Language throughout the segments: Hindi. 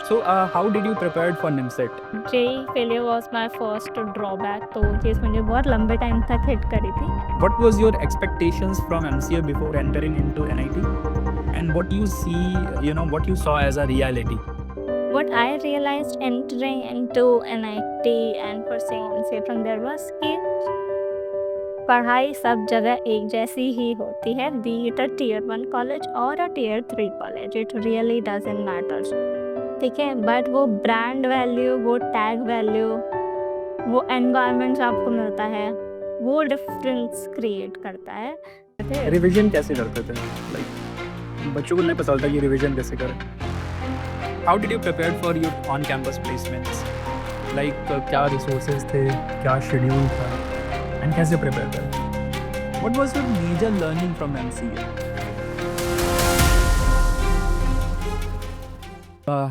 how did you prepare for NIMSET? JEE failure was my first drawback, तो वो चीज़ मुझे बहुत लंबे टाइम तक हिट करी थी। What was your expectations from MCA before entering into NIT? And what you see, what you saw as a reality? What I realized entering into NIT and pursuing MCA from there was कि पढ़ाई सब जगह एक जैसी ही होती है, be it a tier 1 college और a tier 3 college, it really doesn't matter, ठीक है? बट वो ब्रांड वैल्यू, वो टैग वैल्यू, वो एनवायरनमेंट आपको मिलता है, वो डिफरेंस क्रिएट करता है। रिवीजन कैसे करते थे? लाइक बच्चों को नहीं पता होता कि रिवीजन कैसे करें। How did you prepare for your on-campus placements? Like क्या resources थे, क्या schedule था, and कैसे prepare करें? What was your major learning from MCA?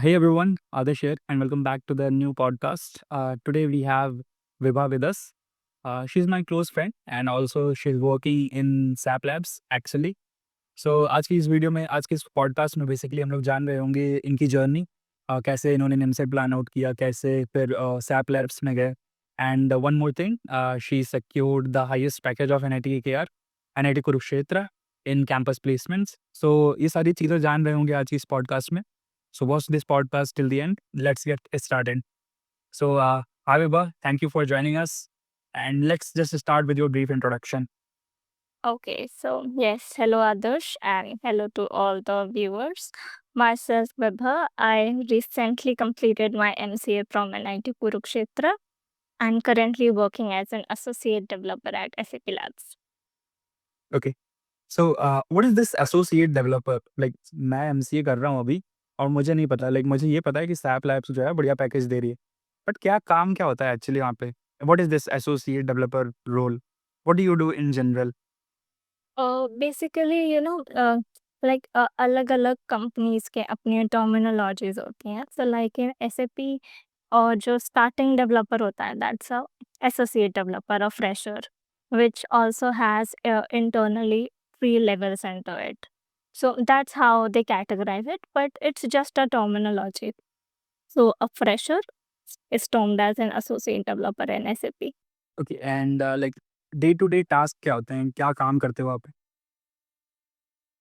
Hey everyone, Adesh here, and welcome back to the new podcast. Today we have Vibha with us. She's my close friend, and also she's working in SAP Labs actually. So आज की इस वीडियो में, आज के इस पॉडकास्ट में बेसिकली हम लोग जान रहे होंगे इनकी जर्नी, कैसे इन्होंने निमसेट प्लान आउट किया, कैसे फिर सैप लैब्स में गए, and one more thing, she secured the highest package of NIT K R, NIT Kurukshetra in campus placements. So ये सारी चीज़ें जान रहे होंगे आज की इस पॉडकास्ट में। So watch this podcast till the end, let's get started. So hi Vibha, thank you for joining us, and let's just start with your brief introduction. Okay, so yes, hello Adarsh and hello to all the viewers. Myself Vibha. I recently completed my MCA from NIT Kurukshetra and currently working as an associate developer at SAP Labs. Okay, so what is this associate developer? Like मैं एमसीए कर रहा हूँ अभी, और मुझे नहीं पता, लाइक मुझे ये पता है कि सैप लैब्स जो है बढ़िया पैकेज दे रही है, बट क्या काम क्या होता है एक्चुअली वहाँ पे? What is this associate developer role? What do you do in general? Basically, like अलग-अलग कंपनीज के अपनी टर्मिनोलॉजीज होती हैं। So like in SAP और जो स्टार्टिंग डेवलपर होता है दैट्स अ एसोसिएट डेवलपर और fresher which also has internally 3 levels into it. So that's how they categorize it, but it's just a terminology. So a fresher is termed as an associate developer in SAP. Okay, and like day to day task क्या होते हैं, क्या काम करते हो आप?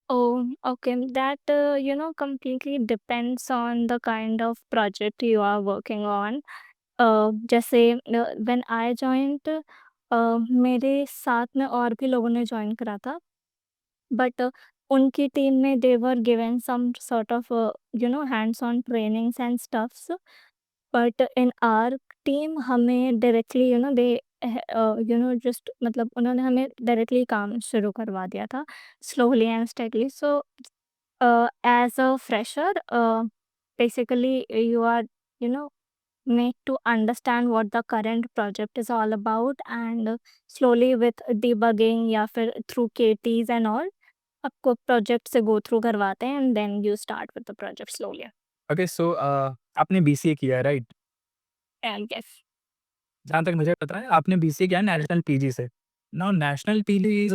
Oh, okay. That, completely depends on the kind of project you are working on. जैसे व्हेन आई जॉइन्ड, मेरे साथ में और भी लोगों ने जॉइन करा था, बट उनकी टीम में they were given some sort of hands on trainings and stuffs, but in our team हमें डायरेक्टली दे जस्ट मतलब उन्होंने हमें डायरेक्टली काम शुरू करवा दिया था, slowly and steadily. So as a fresher, basically you are, you know, made to understand what the current project is all about, and slowly with debugging या फिर through KTs and all आपको प्रोजेक्ट से गो थ्रू करवाते हैं and then you start with the project slowly. Okay, so आपने बीसीए किया है, राइट? And yes. जहाँ तक मुझे पता है आपने बीसीए किया है नेशनल पीजी से। Now national PG is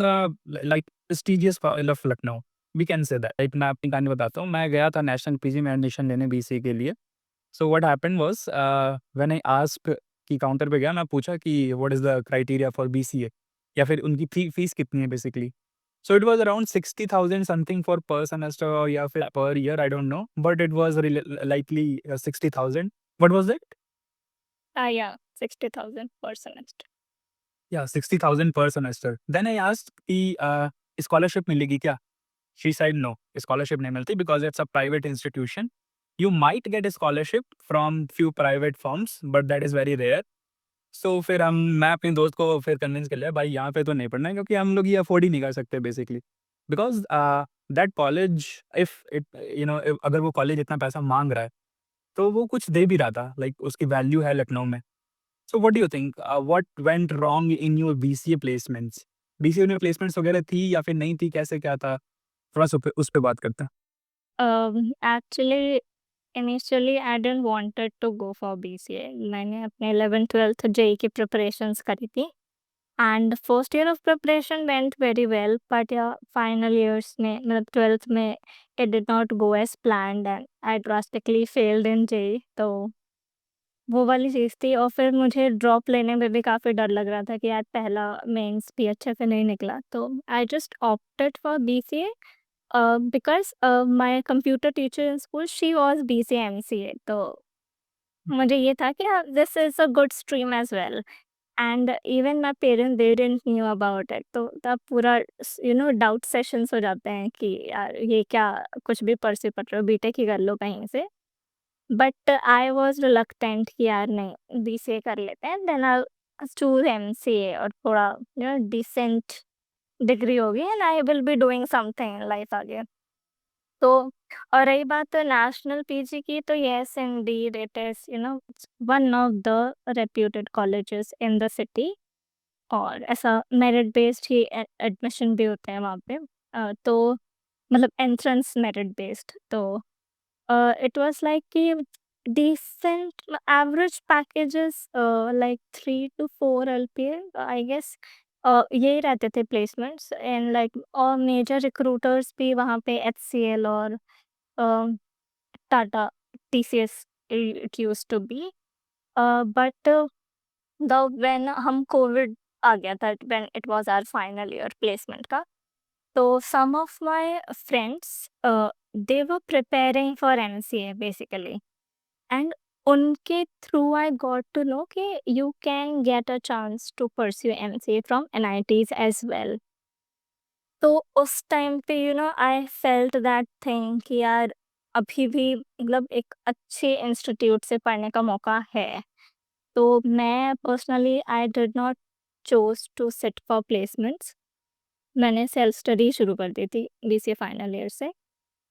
like prestigious of Lucknow, we can say that. Like मैं अपनी कहानी बताता हूँ, मैं गया था नेशनल पीजी में एडमिशन लेने बीसीए के लिए। So what happened was, when I asked कि काउंटर पे गया, मैं पूछा कि what is the criteria for BCA, या फिर उनकी फीस कितनी है basically. So it was around 60,000 something for पर सेमेस्टर या फिर per year, I don't know, but it was likely 60,000। What was it? Yeah 60,000 per semester. Yeah 60,000 per semester. Then I asked कि स्कॉलरशिप मिलेगी क्या? शी सेड नो, स्कॉलरशिप नहीं मिलती because it's a private institution. You might get a scholarship from few private firms, but that is very rare. So फिर मैं अपने दोस्त को फिर कन्विंस कर लिया, भाई यहाँ पे तो नहीं पढ़ना है, क्योंकि हम लोग ये अफोर्ड ही नहीं कर सकते basically. Because that college, if it अगर वो कॉलेज इतना पैसा माँग रहा है, तो वो कुछ दे भी रहा था, लाइक उसकी वैल्यू है लखनऊ में। So what do you think? What went wrong in your BCA placements? BCA में प्लेसमेंट्स वगैरह थी या फिर नहीं थी? कैसे क्या था? थोड़ा-सा उस पे बात करते हैं। Actually initially I didn't wanted to go for BCA. मैंने अपने 11th 12th जेईई की प्रिपरेशंस करी थी and first year of preparation went very well, but yeah final years में मतलब 12th में it did not go as planned and I drastically failed in JEE. तो वो वाली चीज़ थी और फिर मुझे ड्रॉप लेने में भी काफ़ी डर लग रहा था कि यार पहला मेंस भी अच्छे से नहीं निकला। तो I just opted for BCA because my computer teacher in school she was BCA MCA. तो मुझे ये था कि हाँ, this is a good stream as well and even my parents they didn't knew about it. तो तब पूरा डाउट सेशंस हो जाते हैं कि यार ये क्या कुछ भी परस्यू कर रहे हो, बीटेक ही कर लो कहीं से। बट आई वाज़ रिलक्टेंट कि यार नहीं बीसीए कर लेते हैं, देन आई चूज़ एमसीए और थोड़ा डिसेंट डिग्री होगी and I will be doing something in life आगे। तो और रही बात नेशनल पीजी की, तो yes Indeed it is one of the reputed colleges in the city और ऐसा मेरिट बेस्ड ही एडमिशन भी होते हैं वहाँ पे। तो मतलब एंट्रेंस मेरिट बेस्ड। तो it was like कि decent average packages like 3 to 4 LPA I guess यही रहते थे प्लेसमेंट्स एंड लाइक और मेजर रिक्रूटर्स भी वहाँ पे एचसीएल और Tata TCS it used to be but the when हम कोविड आ गया था when it was our final year placement का। So some of my friends, they were preparing for MCA basically, and उनके through I got to know कि you can get a chance to pursue MCA from NITs as well. तो उस टाइम पे I felt that thing कि यार अभी भी मतलब एक अच्छे इंस्टीट्यूट से पढ़ने का मौका है। तो मैं personally I did not chose to sit for placements. मैंने सेल्फ स्टडी शुरू कर दी थी बीसीए फाइनल ईयर से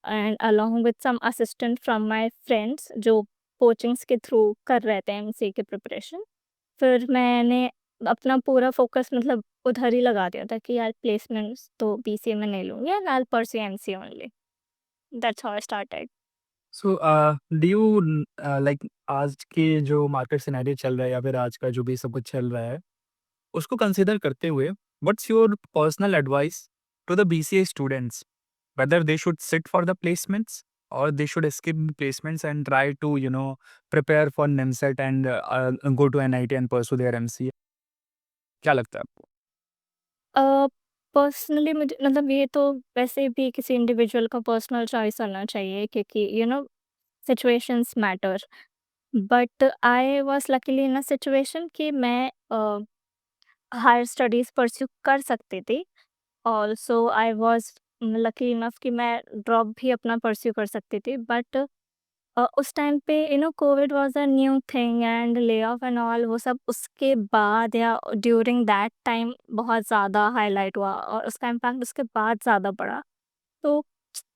and along with some assistant from my friends जो कोचिंग्स के थ्रू कर रहे थे एमसीए की प्रिपरेशन। फिर मैंने अपना पूरा फोकस मतलब उधर ही लगा दिया था कि यार प्लेसमेंट्स तो बीसीए में नहीं लूँगी and I will pursue MCA only. That's how I started. So do you like आज के जो मार्केट सिनेरियो चल रहा है या फिर आज का जो भी सब कुछ चल रहा है, उसको कंसीडर करते हुए what's your personal advice to the BCA students whether they should sit for the placements or they should skip placements and try to prepare for NIMSET and go to NIT and pursue their MCA? क्या लगता है आपको? पर्सनली मुझे मतलब ये तो वैसे भी किसी इंडिविजुअल का पर्सनल चॉइस होना चाहिए क्योंकि situations matter. But I was luckily in a situation कि मैं हायर स्टडीज़ परस्यू कर सकती थी। Also I was lucky enough कि मैं ड्रॉप भी अपना परस्यू कर सकती थी। बट उस टाइम पे Covid was a new thing and lay-off and all वो सब उसके बाद या ड्यूरिंग दैट टाइम बहुत ज़्यादा हाइलाइट हुआ और उसका इम्पैक्ट उसके बाद ज़्यादा पड़ा। तो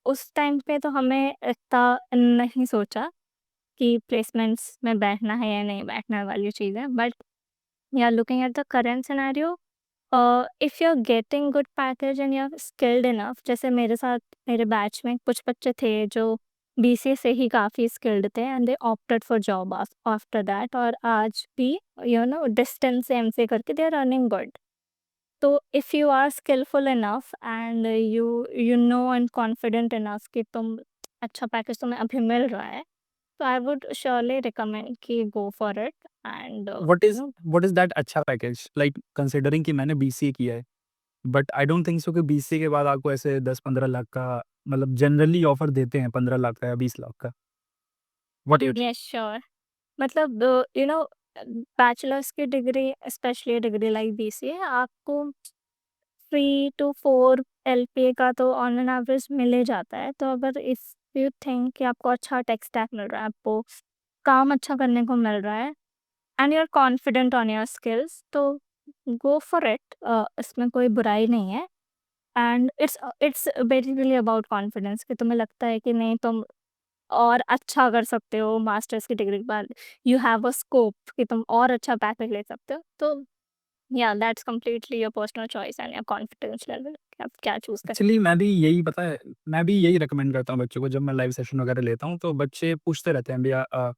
उस टाइम पे तो हमें इतना नहीं सोचा कि प्लेसमेंट्स में बैठना है या नहीं बैठना वाली चीज़ है। But yeah looking at the current scenario, if you are getting good package and you are skilled enough, जैसे मेरे साथ मेरे बैच में कुछ बच्चे थे जो बीसीए से ही काफ़ी स्किल्ड थे and they opted for job after that और आज भी डिस्टेंस से एमसीए करके दे आर अर्निंग गुड। तो if you are skillful enough and you know and confident enough कि तुम अच्छा पैकेज तुम्हें अभी मिल रहा है, तो आई वुड श्योरली रिकमेंड कि गो for it and what is that अच्छा पैकेज लाइक कंसिडरिंग कि मैंने बीसीए किया है but I don't think so कि बीसीए के बाद आपको ऐसे 10-15 लाख का मतलब जनरली ऑफर देते हैं 15 लाख का या 20 लाख का। What you yes sure. मतलब बैचलर्स की degree specially degree like BCA आपको 3 to 4 एलपीए का तो ऑन एन एवरेज मिल ही जाता है। तो अगर इफ यू थिंक कि आपको अच्छा टेक स्टैक मिल रहा है, आपको काम अच्छा करने को मिल रहा है and you are confident on your skills, तो गो फॉर इट। इसमें कोई बुराई नहीं है and it's basically about confidence कि तुम्हें लगता है कि नहीं तुम और अच्छा कर सकते हो मास्टर्स की डिग्री के बाद, यू हैव अ स्कोप कि तुम और अच्छा पैकेज ले सकते हो। तो या that's completely your personal choice and your confidence level कि आप क्या चूज करें। एक्चुअली मैं भी यही पता है मैं भी यही रिकमेंड करता हूँ बच्चों को जब मैं लाइव सेशन वगैरह लेता हूँ तो बच्चे पूछते रहते हैं भैया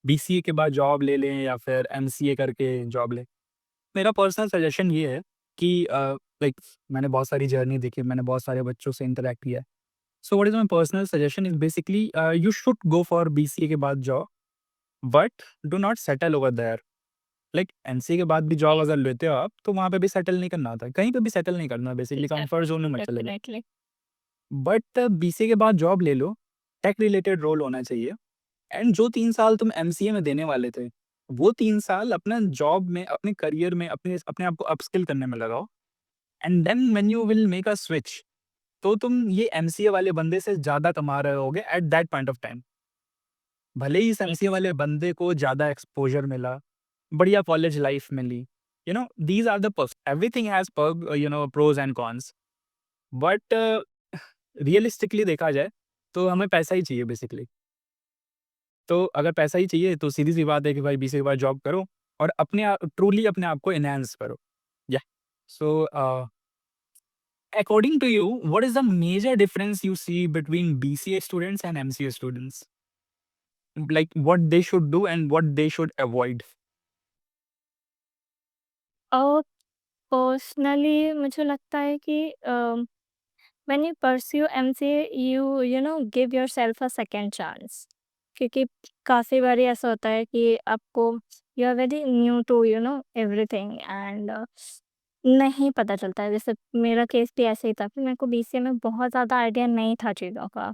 बीसीए के बाद जॉब ले लें या फिर एमसीए करके जॉब लें। मेरा पर्सनल सजेशन ये है कि लाइक मैंने बहुत सारी जर्नी देखी, मैंने बहुत सारे बच्चों से इंटरैक्ट किया है। So what is my personal suggestion is basically you should go for BCA के बाद job, but do not settle over there. Like MCA के बाद भी जॉब अगर लेते हो आप, तो वहाँ पे भी सेटल नहीं करना होता है, कहीं पे भी सेटल नहीं करना, बेसिकली कंफर्ट ज़ोन में मत चले जाओ। डेफिनेटली। बट बीसीए के बाद जॉब ले लो, टेक रिलेटेड रोल होना चाहिए, एंड जो 3 साल तुम एमसीए में देने वाले थे, वो 3 साल अपना जॉब में, अपने करियर में, अपने अपने आप को अपस्किल करने में लगाओ, and then when you will make a switch, तो तुम ये एमसीए वाले बंदे से ज़्यादा कमा रहे होगे at that point of time. भले ही इस एमसीए वाले बंदे को ज़्यादा एक्सपोज़र मिला, बढ़िया कॉलेज लाइफ मिली, you know these are the perks, everything has pros and cons, but realistically देखा जाए, तो हमें पैसा ही चाहिए बेसिकली। तो अगर पैसा ही चाहिए, तो सीधी-सी बात है कि भाई बीसीए के बाद जॉब करो और ट्रूली अपने आप को एनहांस करो। Yeah so according to you, what is the major difference you see between BCA students and MCA students? Like what they should do and what they should avoid? और पर्सनली मुझे लगता है कि when you pursue MCA you know give yourself a second chance, क्योंकि काफ़ी बारी ऐसा होता है कि आपको you are very new to everything and नहीं पता चलता है। जैसे मेरा केस भी ऐसे ही था कि मेरे को बीसीए में बहुत ज़्यादा आइडिया नहीं था चीज़ों का,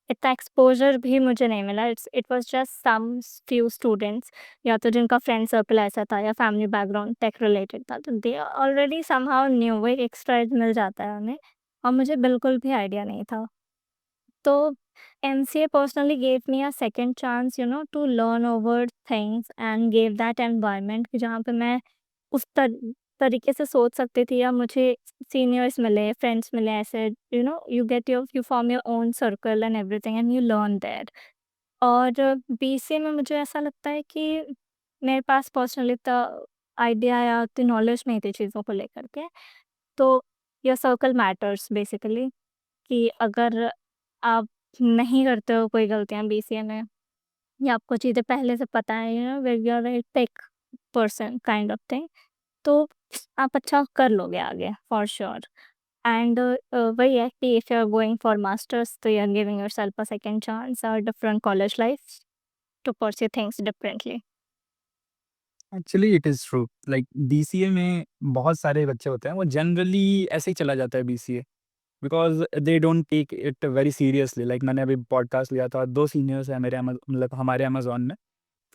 इतना एक्सपोज़र भी मुझे नहीं मिला। It was just some few students, या तो जिनका फ्रेंड सर्कल ऐसा था या फैमिली बैकग्राउंड टेक रिलेटेड था, तो दे ऑलरेडी समहाउ न्यू, वो एक एक्स्ट्रा एज मिल जाता है उन्हें, और मुझे बिल्कुल भी आइडिया नहीं था। तो MCA personally gave me a second chance to learn over things and give that environment, कि जहाँ पे मैं उस तरीके से सोच सकती थी, या मुझे सीनियर्स मिले, फ्रेंड्स मिले, ऐसे you form your own circle and everything and you learn there. और बीसीए में मुझे ऐसा लगता है कि मेरे पास पर्सनली इतना आइडिया या उतनी नॉलेज नहीं थी चीज़ों को लेकर के। तो योर सर्कल मैटर्स बेसिकली, कि अगर आप नहीं करते हो कोई गलतियाँ बीसीए में, या आपको चीज़ें पहले से पता है, you are a tech person kind of thing, तो आप अच्छा कर लोगे आगे फॉर श्योर। एंड वही है कि if you are going for masters, तो you are giving yourself a second chance और different college life to pursue things differently. Actually it is true, like BCA में बहुत सारे बच्चे होते हैं, वो जनरली ऐसे ही चला जाता है BCA, because they don't take it very seriously. Like मैंने अभी पॉडकास्ट लिया था, 2 सीनियर्स हैं मेरे मतलब हमारे अमेज़न में,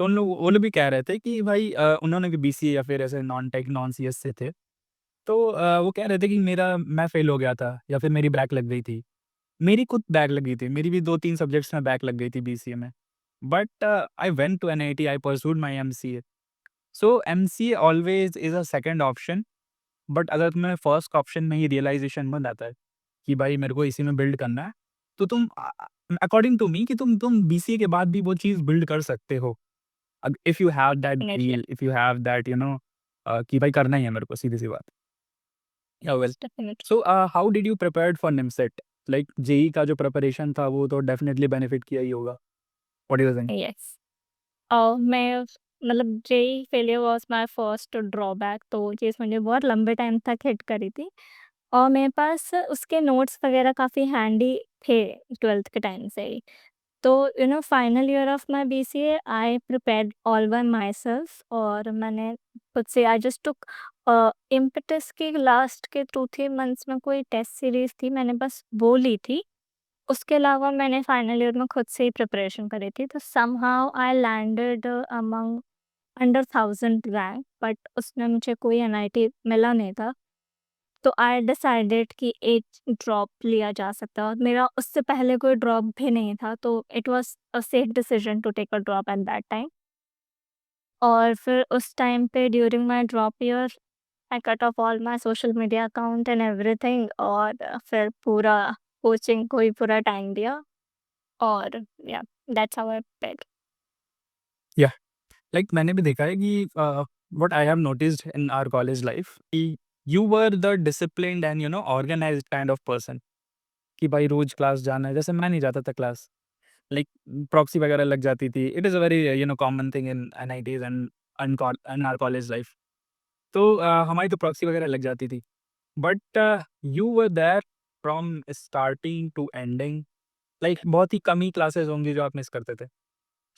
तो वो लोग भी कह रहे थे कि भाई उन्होंने भी बीसीए या फिर ऐसे नॉन टेक, नॉन सीएस से थे। तो वो कह रहे थे कि मैं फेल हो गया था या फिर मेरी बैक लग गई थी। मेरी खुद बैक लगी थी, मेरी भी 2-3 सब्जेक्ट्स में बैक लग गई थी बीसीए में। But I went to NIT, I pursued my MCA. So MCA always is a second option, but अगर तुम्हें फर्स्ट ऑप्शन में ही रियलाइज़ेशन बन जाता है कि भाई मेरे को इसी में बिल्ड करना है, तो तुम अकॉर्डिंग टू मी कि तुम बीसीए के बाद भी वो चीज़ बिल्ड कर सकते हो। If you have that Definitely. Zeal, if you have that कि भाई करना ही है मेरे को, सीधी-सी बात। या well, Definitely. So how did you prepared for NIMCET? Like JEE का जो प्रिपरेशन था, वो तो डेफिनिटली बेनिफिट किया ही होगा। What do you think? Yes. मैं मतलब JEE failure was my first drawback, तो वो चीज़ मुझे बहुत लंबे टाइम तक हिट करी थी, और मेरे पास उसके नोट्स वगैरह काफ़ी हैंडी थे 12th के टाइम से ही। तो final year of my BCA I prepared all by my self, और मैंने खुद से आई जस्ट टुक इम्पेटस के लास्ट के 2-3 मंथ्स में कोई टेस्ट सीरीज़ थी, मैंने बस वो ली थी। उसके अलावा मैंने फाइनल ईयर में खुद से ही प्रिपरेशन करी थी, तो somehow I landed among under 1000 rank, but उसमें मुझे कोई एनआईटी मिला नहीं था। तो आई डिसाइडेड कि एक ड्रॉप लिया जा सकता है, और मेरा उससे पहले कोई ड्रॉप भी नहीं था, तो it was a safe decision to take a drop at that time. और फिर उस टाइम पे during my drop year I cut off all my social media account and everything, और फिर पूरा कोचिंग को ही पूरा टाइम दिया, और yeah that's how I paid. Yeah like मैंने भी देखा है कि what I have noticed in our college life कि you were the disciplined and organised kind of person, कि भाई रोज क्लास जाना है। जैसे मैं नहीं जाता था क्लास, लाइक प्रॉक्सी वगैरह लग जाती थी। It is a very common thing in NITs and in our college life. तो हमारी तो प्रॉक्सी वगैरह लग जाती थी। But you were there from starting to ending, like बहुत ही कम ही क्लासेस होंगी जो आप मिस करते थे।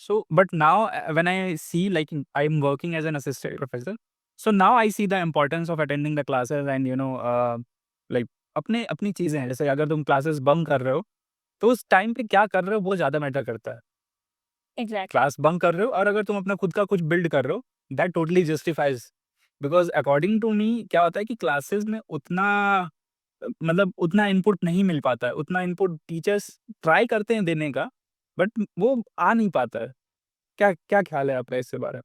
So, but now when I see, like I'm working as an assistant professor, so now I see the importance of attending the classes and like अपने अपनी चीज़ें हैं। जैसे अगर तुम क्लासेस बंक कर रहे हो, तो उस टाइम पे क्या कर रहे हो वो ज़्यादा मैटर करता है। एग्ज़ैक्टली। क्लास बंक कर रहे हो और अगर तुम अपना खुद का कुछ बिल्ड कर रहे हो, that totally justifies. Because according to me क्या होता है कि क्लासेस में उतना मतलब उतना इनपुट नहीं मिल पाता है, उतना इनपुट टीचर्स ट्राई करते हैं देने का, बट वो आ नहीं पाता है। क्या क्या ख़्याल है आपका इसके बारे में?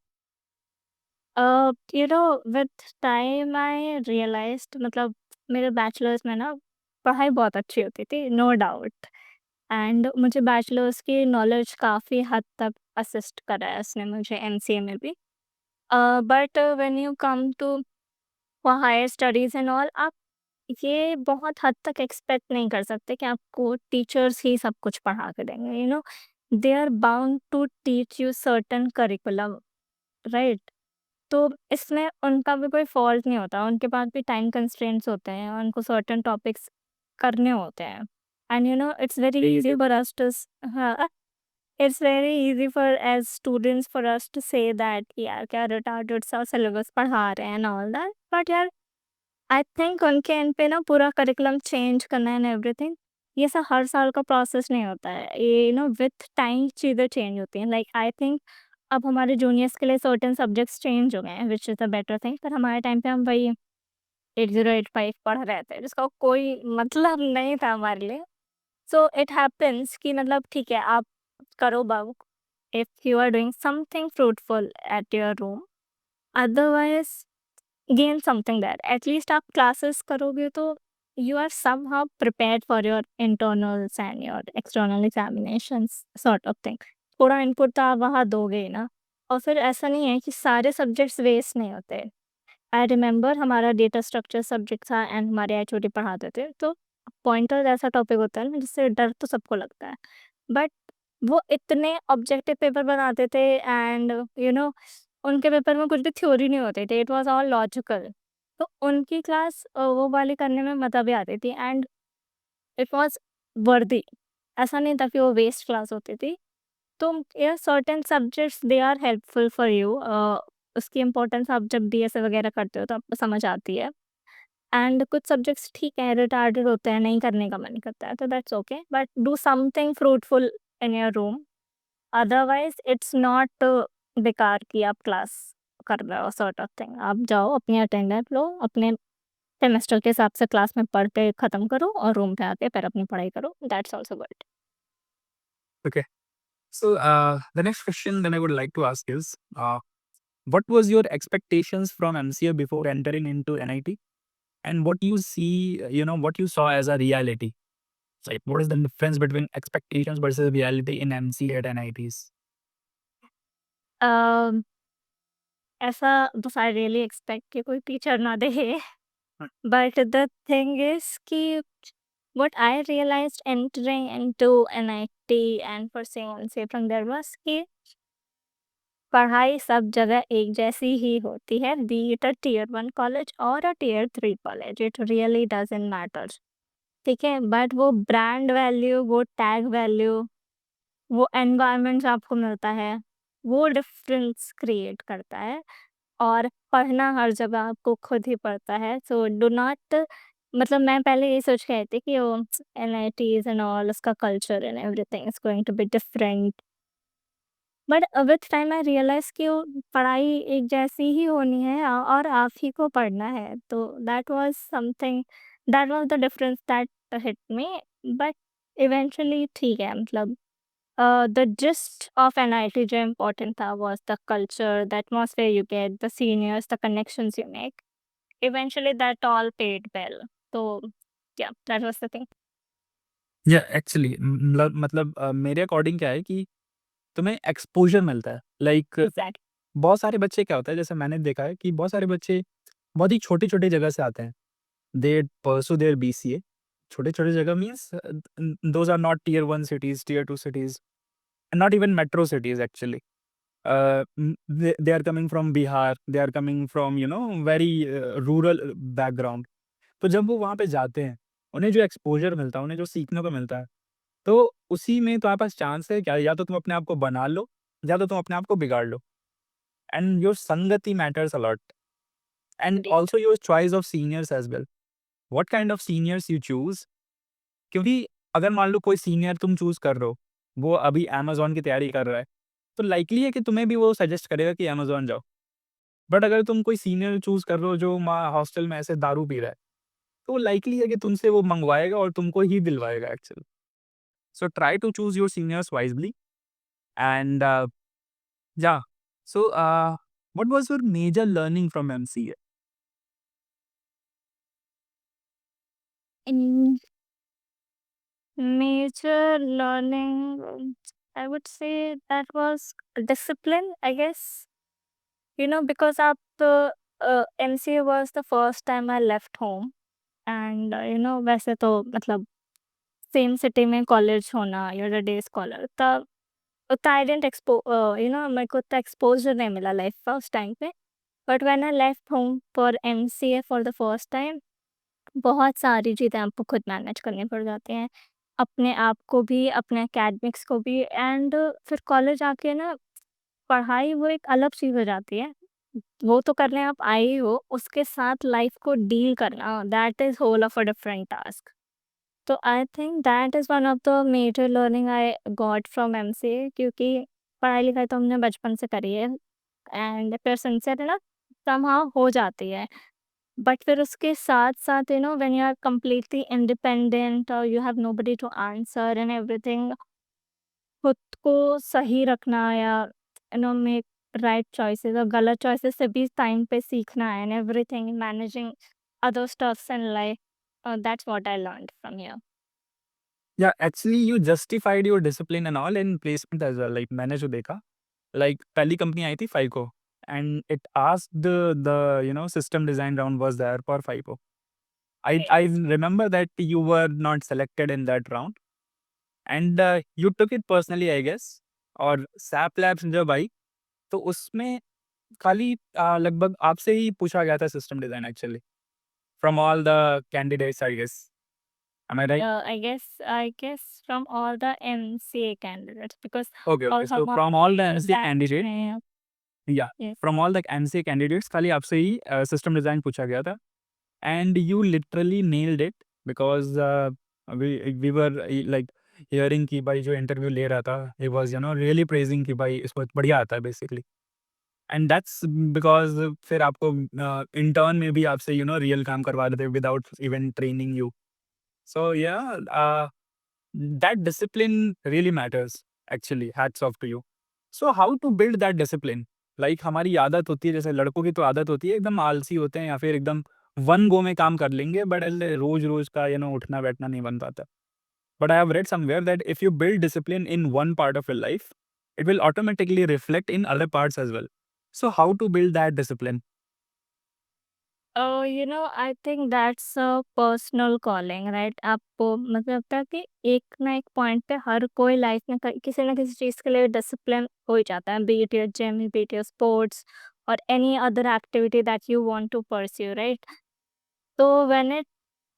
विथ टाइम आई रियलाइज़्ड, मतलब मेरे बैचलर्स में ना पढ़ाई बहुत अच्छी होती थी, नो डाउट। एंड मुझे बैचलर्स की नॉलेज काफ़ी हद तक असिस्ट करा है उसने मुझे एमसीए में भी। But when you come to for higher studies and all, आप ये बहुत हद तक एक्सपेक्ट नहीं कर सकते कि आपको टीचर्स ही सब कुछ पढ़ा के देंगे, they are bound to teach you certain curriculum, right? तो इसमें उनका भी कोई फॉल्ट नहीं होता, उनके पास भी टाइम कंस्ट्रेंट्स होते हैं, उनको सर्टेन टॉपिक्स करने होते हैं। And it's very easy for us to हाँ, it's very easy for as students for us to say that कि यार क्या रिटार्डेड सा सिलेबस पढ़ा रहे हैं एंड ऑल दैट। बट यार आई थिंक उनके एंड पे ना पूरा करिकुलम चेंज करना एंड एवरीथिंग, ये सब हर साल का प्रोसेस नहीं होता है। ये विथ टाइम चीज़ें चेंज होती हैं। लाइक आई थिंक अब हमारे जूनियर्स के लिए सर्टेन सब्जेक्ट्स चेंज हो गए हैं, which is a better thing. पर हमारे टाइम पे हम वही 8085 पढ़ रहे थे, जिसका कोई मतलब नहीं था हमारे लिए। सो इट हैपेंस कि मतलब ठीक है, आप करो bunk if you are doing something fruitful at your room, otherwise gain something that at least आप क्लासेस करोगे तो you are somehow prepared for your internals and your external examinations sort of thing. थोड़ा इनपुट तो आप वहाँ दोगे ही ना। और फिर ऐसा नहीं है कि सारे सब्जेक्ट्स वेस्ट नहीं होते। आई रिमेंबर हमारा डेटा स्ट्रक्चर सब्जेक्ट था एंड हमारे एचओडी पढ़ाते थे, तो पॉइंटर ऐसा टॉपिक होता है ना जिससे डर तो सबको लगता है। बट वो इतने ऑब्जेक्टिव पेपर बनाते थे एंड उनके पेपर में कुछ भी थ्योरी नहीं होते थे, इट वाज़ ऑल लॉजिकल। तो उनकी क्लास वो वाली करने में मज़ा भी आती थी एंड इट वाज़ वर्दी। ऐसा नहीं था कि वो वेस्ट क्लास होती थी। तो यार certain subjects they are helpful for you, उसकी इम्पोर्टेंस आप जब डीएसए वगैरह करते हो तो आपको समझ आती है। एंड कुछ सब्जेक्ट्स ठीक है, रिटार्डेड होते हैं, नहीं करने का मन करता है, तो that's okay, but do something fruitful in your room. Otherwise it's not बेकार कि आप क्लास कर रहे हो सॉर्ट ऑफ थिंग। आप जाओ, अपनी अटेंडेंस लो, अपने सेमेस्टर के हिसाब से क्लास में पढ़ के खत्म करो और रूम पे आके फिर अपनी पढ़ाई करो, that's also good. Okay. So, the next question that I would like to ask is, what was your expectations from MCA before entering into NIT, and what you see, what you saw as a reality? Like, what is the difference between expectations versus reality in MCA at NITs? ऐसा बस आई रियली एक्सपेक्ट कि कोई टीचर ना दे। Hmm. But the thing is कि what I realized entering into NIT and pursuing say from there was कि पढ़ाई सब जगह एक जैसी ही होती है, be it a tier 1 college और a tier 3 college, it really doesn't matter. ठीक है, बट वो ब्रांड वैल्यू, वो टैग वैल्यू, वो एनवायरनमेंट जो आपको मिलता है, वो डिफरेंस क्रिएट करता है। और पढ़ना हर जगह आपको खुद ही पड़ता है, सो डू नॉट, मतलब मैं पहले यही सोच के आई थी कि वो एनआईटीज एंड ऑल, उसका culture and everything is going to be different. But with time I realize कि वो पढ़ाई एक जैसी ही होनी है और आप ही को पढ़ना है, तो that was something, that was the difference that hit me. But eventually ठीक है, मतलब the gist of NIT जो important था was the culture, the atmosphere you get, the seniors, the connections you make. Eventually that all paid well. So yeah, that was the thing. या एक्चुअली मतलब मेरे अकॉर्डिंग क्या है कि तुम्हें एक्सपोज़र मिलता है। Like Exactly. बहुत सारे बच्चे क्या होता है, जैसे मैंने देखा है कि बहुत सारे बच्चे बहुत ही छोटी-छोटी जगह से आते हैं। They pursue their BCA. छोटे-छोटे जगह means those are not tier 1 cities, tier 2 cities, not even metro cities actually. They are coming from Bihar, they are coming from very rural background. तो जब वो वहाँ पे जाते हैं, उन्हें जो एक्सपोज़र मिलता है, उन्हें जो सीखने को मिलता है, तो उसी में तुम्हारे पास चांस है क्या, या तो तुम अपने आप को बना लो, या तो तुम अपने आप को बिगाड़ लो। एंड योर संगति matters a lot, and great. Also your choice of seniors as well. What kind of seniors you choose, क्योंकि अगर मान लो कोई सीनियर तुम चूज़ कर रहे हो, वो अभी अमेज़न की तैयारी कर रहा है, तो लाइकली है कि तुम्हें भी वो सजेस्ट करेगा कि अमेज़न जाओ। बट अगर तुम कोई सीनियर चूज़ कर रहे हो जो हॉस्टल में ऐसे दारू पी रहा है, तो लाइकली है कि तुमसे वो मंगवाएगा और तुमको ही दिलवाएगा actually. So try to choose your seniors wisely. And yeah, so what was your major learning from MCA? In major learning, I would say that was discipline, I guess. Because after MCA was the first time I left home, and वैसे तो मतलब सेम सिटी में कॉलेज होना, you're a day scholar, तब उतना आई डिडंट मेरे को उतना एक्सपोज़र नहीं मिला लाइफ का उस टाइम पे। But when I left home for MCA for the first time, बहुत सारी चीज़ें आपको खुद मैनेज करनी पड़ जाती हैं। अपने आप को भी, अपने एकेडमिक्स को भी, एंड फिर कॉलेज आके ना पढ़ाई वो एक अलग चीज़ हो जाती है। वो तो करने आप आए ही हो, उसके साथ लाइफ को डील करना, that is whole of a different task. तो I think that is one of the major learning I got from MCA, क्योंकि पढ़ाई-लिखाई तो हमने बचपन से करी है, एंड फिर सिंसियर है ना, समहाउ हो जाती है। बट फिर उसके साथ-साथ when you are completely independent और you have nobody to answer and everything, खुद को सही रखना या मेक राइट चॉइसेस और गलत चॉइसेस से भी टाइम पे सीखना and everything managing other stuffs in life, that's what I learned from here. Yeah, actually you justified your discipline and all in placement as well. Like मैंने जो देखा, like पहली कंपनी आई थी FICO, and it asked the system design round was there for FICO. I remember that you were not selected in that round, and you took it personally, I guess. और SAP Labs जब आई, तो उसमें खाली लगभग आपसे ही पूछा गया था system design actually, from all the candidates I guess, am I right? I guess from all the MCA candidates, because okay, और ओके, सो हमारे from all the MCA batch candidate, में। Yeah yes. From all the MCA candidates खाली आपसे ही सिस्टम डिज़ाइन पूछा गया था, and you literally nailed it, because we we were like hearing कि भाई जो इंटरव्यू ले रहा था, ही वाज़ रियली प्रेज़िंग कि भाई इसको बढ़िया आता है बेसिकली। एंड दैट्स बिकॉज़ फिर आपको इंटर्न में भी आपसे रियल काम करवा रहे थे विदाउट इवन ट्रेनिंग यू। सो या, that discipline really matters actually, hats off to you. So how to build that discipline? Like हमारी आदत होती है, जैसे लड़कों की तो आदत होती है एकदम आलसी होते हैं या फिर एकदम वन गो में काम कर लेंगे, बट रोज रोज का उठना बैठना नहीं बन पाता। But I have read somewhere that if you build discipline in one part of your life, it will automatically reflect in other parts as well. So how to build that discipline? I think that's a personal calling, right? आपको मतलब लगता है कि एक ना एक पॉइंट पे हर कोई लाइफ में किसी ना किसी चीज़ के लिए डिसिप्लिन हो ही जाता है, be it your gym, be it your sports और any other activity that you want to pursue, right? तो when it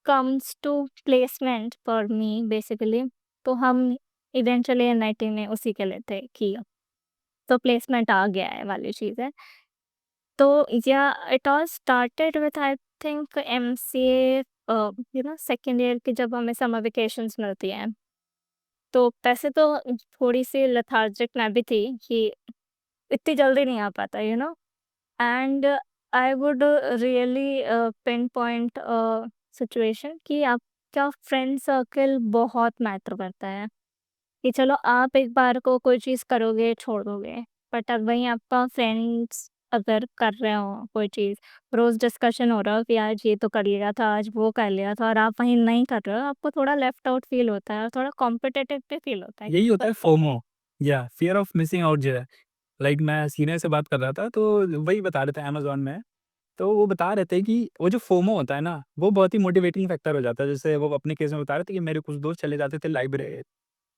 comes to placement for me basically, तो हम इवेंचुअली एनआईटी में उसी के लिए थे कि तो प्लेसमेंट आ गया है वाली चीज़ है। तो या it all started with I think MCA, second year की जब हमें समर वेकेशंस मिलती हैं। तो वैसे तो थोड़ी-सी लेथार्जिक मैं भी थी कि इतनी जल्दी नहीं आ पाता, and I would really pin point situation कि आपका फ्रेंड सर्कल बहुत मैटर करता है। कि चलो आप एक बार को कोई चीज़ करोगे, छोड़ दोगे, बट अब वहीं आपका फ्रेंड्स अगर कर रहे हो कोई चीज़, रोज़ डिस्कशन हो रहा हो कि आज ये तो कर लिया था, आज वो कर लिया था और आप वहीं नहीं कर रहे हो, आपको थोड़ा लेफ्ट आउट फ़ील होता है और थोड़ा कॉम्पिटिटिव भी फ़ील होता है। यही होता है फोमो, या फियर ऑफ मिसिंग आउट जो है। लाइक मैं सीनियर से बात कर रहा था, तो वही बता रहे थे अमेज़न में, तो वो बता रहे थे कि वो जो फोमो होता है ना, वो बहुत ही मोटिवेटिंग फैक्टर हो जाता है। जैसे वो अपने केस में बता रहे थे कि मेरे कुछ दोस्त चले जाते थे लाइब्रेरी।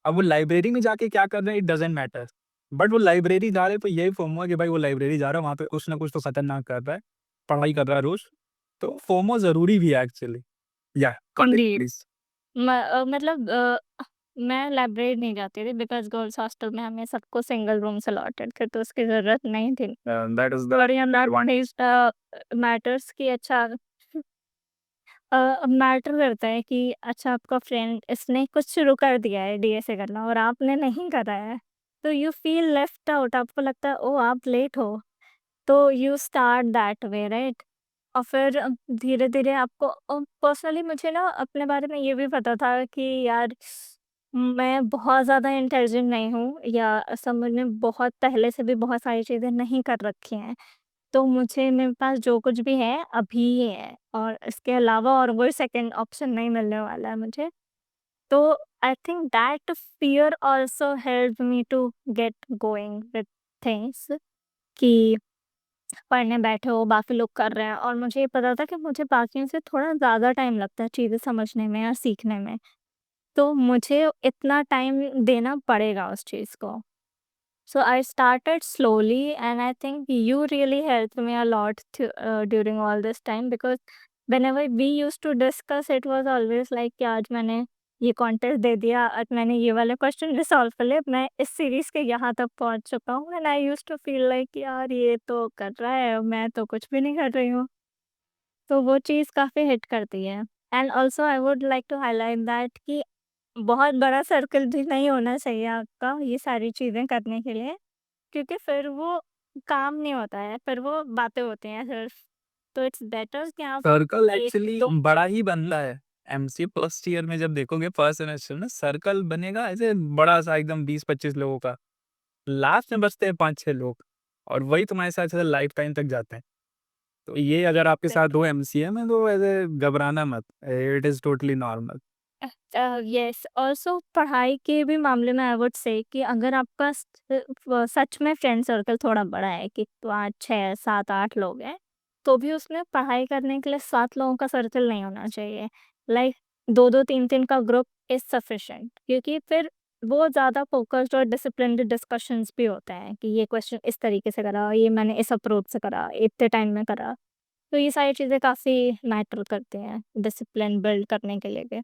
अब वो लाइब्रेरी में जाके क्या कर रहे हैं, इट डज़न्ट मैटर। बट वो लाइब्रेरी जा रहे हैं तो यही फोमो है कि भाई वो लाइब्रेरी जा रहा है, वहाँ पे कुछ ना कुछ तो खतरनाक कर रहा है, पढ़ाई कर रहा है रोज़। तो फोमो ज़रूरी भी है एक्चुअली। या कंटिन्यू इंडीड। प्लीज़। मतलब मैं लाइब्रेरी नहीं जाती थी बिकॉज़ गर्ल्स हॉस्टल में हमें सबको सिंगल रूम्स अलॉटेड थे, तो उसकी ज़रूरत नहीं थी। That is the but in that advantage. Case matters कि अच्छा मैटर करता है कि अच्छा आपका फ्रेंड इसने कुछ शुरू कर दिया है डीएसए करना और आपने नहीं करा है, तो यू फील लेफ्ट आउट, आपको लगता है ओह आप लेट हो, तो you start that way right. और फिर धीरे-धीरे आपको पर्सनली मुझे ना अपने बारे में ये भी पता था कि यार मैं बहुत ज़्यादा इंटेलिजेंट नहीं हूँ या सब मैंने बहुत पहले से भी बहुत सारी चीज़ें नहीं कर रखी हैं। तो मुझे मेरे पास जो कुछ भी है अभी ही है और इसके अलावा और कोई सेकंड ऑप्शन नहीं मिलने वाला है मुझे। तो I think that fear also helped me to get going with things कि पढ़ने बैठे हो, बाकी लोग कर रहे हैं और मुझे ये पता था कि मुझे बाकियों से थोड़ा ज़्यादा टाइम लगता है चीज़ें समझने में या सीखने में। तो मुझे इतना टाइम देना पड़ेगा उस चीज़ को। So I started slowly, and I think you really helped me a lot during all this time because whenever we used to discuss, it was always like कि आज मैंने ये कॉन्टेस्ट दे दिया, आज मैंने ये वाले क्वेश्चन भी सॉल्व कर लिए, मैं इस सीरीज के यहाँ तक पहुँच चुका हूँ and I used to feel like यार ये तो कर रहा है, मैं तो कुछ भी नहीं कर रही हूँ। तो वो चीज़ काफ़ी हिट करती है। And also I would like to highlight that कि बहुत बड़ा सर्कल भी नहीं होना चाहिए आपका ये सारी चीज़ें करने के लिए। क्योंकि फिर वो काम नहीं होता है, फिर वो बातें होती हैं सिर्फ़। तो इट्स बेटर कि आप सर्कल 1 एक्चुअली 2 बड़ा ही बन रहा है। एमसीए फर्स्ट ईयर में जब देखोगे फर्स्ट सेमेस्टर में सर्कल बनेगा ऐसे बड़ा-सा एकदम 20-25 लोगों का। लास्ट में बचते हैं 5-6 लोग और वही तुम्हारे साथ ऐसे लाइफ टाइम तक जाते हैं। तो ये अगर आपके साथ हो एमसीए में तो ऐसे घबराना मत। It is totally normal. Yes also पढ़ाई के भी मामले में आई वुड से कि अगर आपका सच में फ्रेंड सर्कल थोड़ा बड़ा है कि 5 6 7 8 लोग हैं, तो भी उसमें पढ़ाई करने के लिए 7 लोगों का सर्कल नहीं होना चाहिए। लाइक 2-2 3-3 का ग्रुप इज़ सफिशिएंट क्योंकि फिर वो ज़्यादा फ़ोकस्ड और डिसिप्लिन्ड डिस्कशंस भी होते हैं कि ये क्वेश्चन इस तरीके से करा, ये मैंने इस अप्रोच से करा, इतने टाइम में करा। तो ये सारी चीज़ें काफ़ी मैटर करती हैं डिसिप्लिन बिल्ड करने के लिए भी।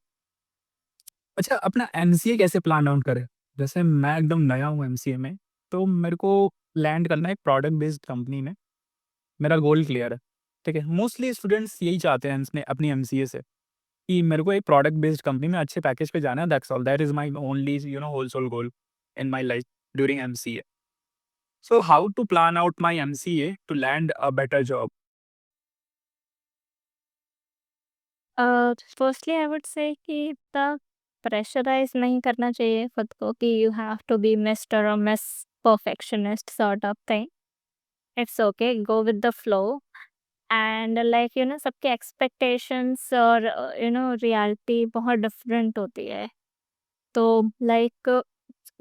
अच्छा अपना एमसीए कैसे प्लान आउट करें? जैसे मैं एकदम नया हूँ एमसीए में, तो मेरे को लैंड करना है एक प्रोडक्ट बेस्ड कंपनी में। मेरा गोल क्लियर है, ठीक है? मोस्टली स्टूडेंट्स यही चाहते हैं अपने अपनी एमसीए से कि मेरे को एक प्रोडक्ट बेस्ड कंपनी में अच्छे पैकेज पे जाना है, that's all. That is my only whole sole goal in my life during MCA. So how to plan out my MCA to land a better job? Firstly I would say कि इतना प्रेशराइज नहीं करना चाहिए खुद को कि you have to be mister और miss perfectionist sort of thing. It's okay go with the flow and like सबके एक्सपेक्टेशंस और रियलिटी बहुत डिफरेंट होती है। तो like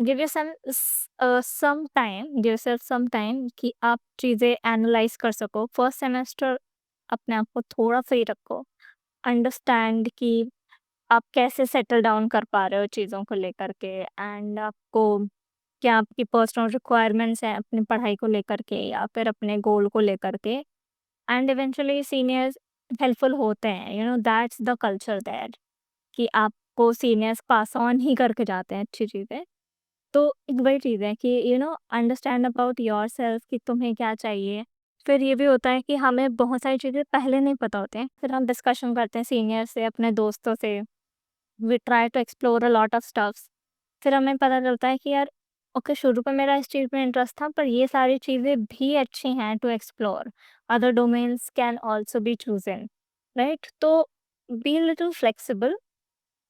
give you some time give yourself some time कि आप चीज़ें एनालाइज कर सको। फर्स्ट सेमेस्टर अपने आप को थोड़ा फ्री रखो, अंडरस्टैंड कि आप कैसे सेटल डाउन कर पा रहे हो चीज़ों को लेकर के एंड आपको क्या आपकी पर्सनल रिक्वायरमेंट्स हैं अपनी पढ़ाई को लेकर के या फिर अपने गोल को लेकर के एंड इवेंचुअली सीनियर्स हेल्पफुल होते हैं, दैट्स द कल्चर दैट कि आपको सीनियर्स पास ऑन ही करके जाते हैं अच्छी चीज़ें। तो एक वही चीज़ है कि अंडरस्टैंड अबाउट योरसेल्फ कि तुम्हें क्या चाहिए। फिर ये भी होता है कि हमें बहुत सारी चीज़ें पहले नहीं पता होते हैं, फिर हम डिस्कशन करते हैं सीनियर से, अपने दोस्तों से। We try to explore a lot of stuffs. फिर हमें पता चलता है कि यार ओके शुरू में मेरा इस चीज़ में इंटरेस्ट था पर ये सारी चीज़ें भी अच्छी हैं to explore. Other domains can also be chosen, right? तो बी लिटिल फ्लेक्सिबल,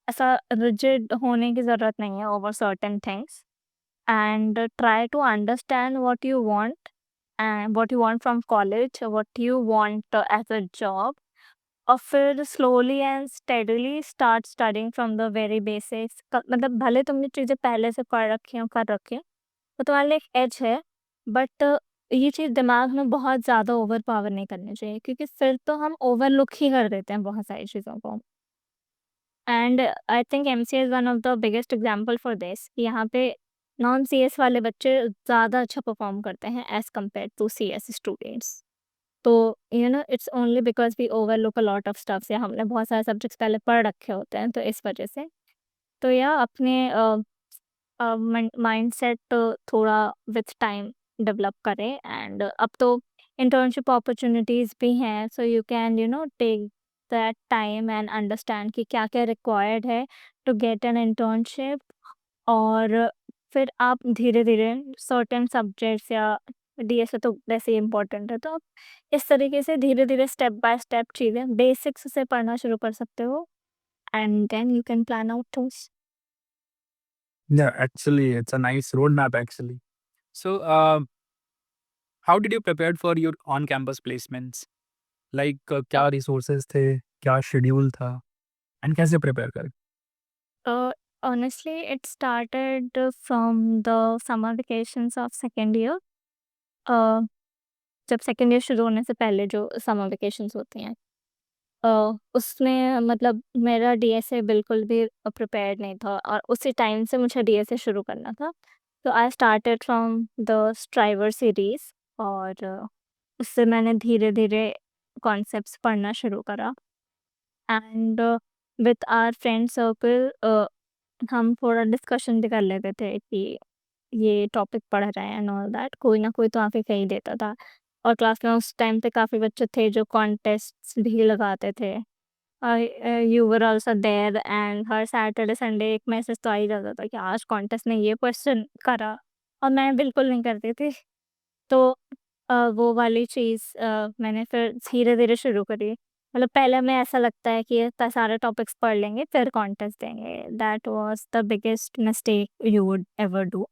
ऐसा रिजिड होने की ज़रूरत नहीं है over certain things and try to understand what you want from college, what you want as a job, और फिर slowly and steadily start studying from the very basics। मतलब भले तुमने चीज़ें पहले से पढ़ रखी हो कर रखी हो तो तुम्हारे लिए एक एज है, बट ये चीज़ दिमाग में बहुत ज़्यादा ओवर पावर नहीं करनी चाहिए क्योंकि फिर तो हम ओवरलुक ही कर देते हैं बहुत सारी चीज़ों को। And I think MCA is one of the biggest example for this. यहाँ पे नॉन सीएस वाले बच्चे ज़्यादा अच्छा परफ़ॉर्म करते हैं as compare to CS students. तो it's only because we overlook a lot of stuffs, yeah हमने बहुत सारे सब्जेक्ट्स पहले पढ़ रखे होते हैं, तो इस वजह से। तो या अपने माइंडसेट थोड़ा विथ टाइम डेवलप करें, एंड अब तो इंटर्नशिप अपॉर्चुनिटीज़ भी हैं, so you can take that time and understand कि क्या-क्या रिक्वायर्ड है टू गेट एन इंटर्नशिप। और फिर आप धीरे-धीरे सर्टेन सब्जेक्ट्स या डीएसए तो वैसे ही इम्पोर्टेंट है, तो आप इस तरीके से धीरे-धीरे स्टेप बाय स्टेप चीज़ें बेसिक्स से पढ़ना शुरू कर सकते हो, and then you can plan out things. Yeah, actually, it's a nice roadmap actually. So, how did you prepare for your on-campus placements? Like, क्या resources थे, क्या schedule था, and कैसे prepare करें? Uh, Honestly, it started from the summer vacations of second year. अ, जब सेकंड ईयर शुरू होने से पहले जो समर वेकेशंस होती हैं, उसमें मतलब मेरा डीएसए बिल्कुल भी प्रिपेयर्ड नहीं था, और उसी टाइम से मुझे डीएसए शुरू करना था। तो I started from the Striver series, और उससे मैंने धीरे-धीरे कॉन्सेप्ट्स पढ़ना शुरू करा, and with our friend circle हम थोड़ा डिस्कशन भी कर लेते थे कि ये टॉपिक पढ़ रहे हैं एंड ऑल दैट, कोई ना कोई तो आके कह ही देता था। और क्लास में उस टाइम पे काफ़ी बच्चे थे जो कॉन्टेस्ट्स भी लगाते थे। You were also there, and हर सैटरडे संडे एक मैसेज तो आ ही जाता था कि आज कॉन्टेस्ट ने ये क्वेश्चन करा, और मैं बिल्कुल नहीं करती थी। तो वो वाली चीज़ मैंने फिर धीरे-धीरे शुरू करी। मतलब पहले हमें ऐसा लगता है कि इतना सारे टॉपिक्स पढ़ लेंगे फिर कॉन्टेस्ट देंगे। That was the biggest mistake you would ever do.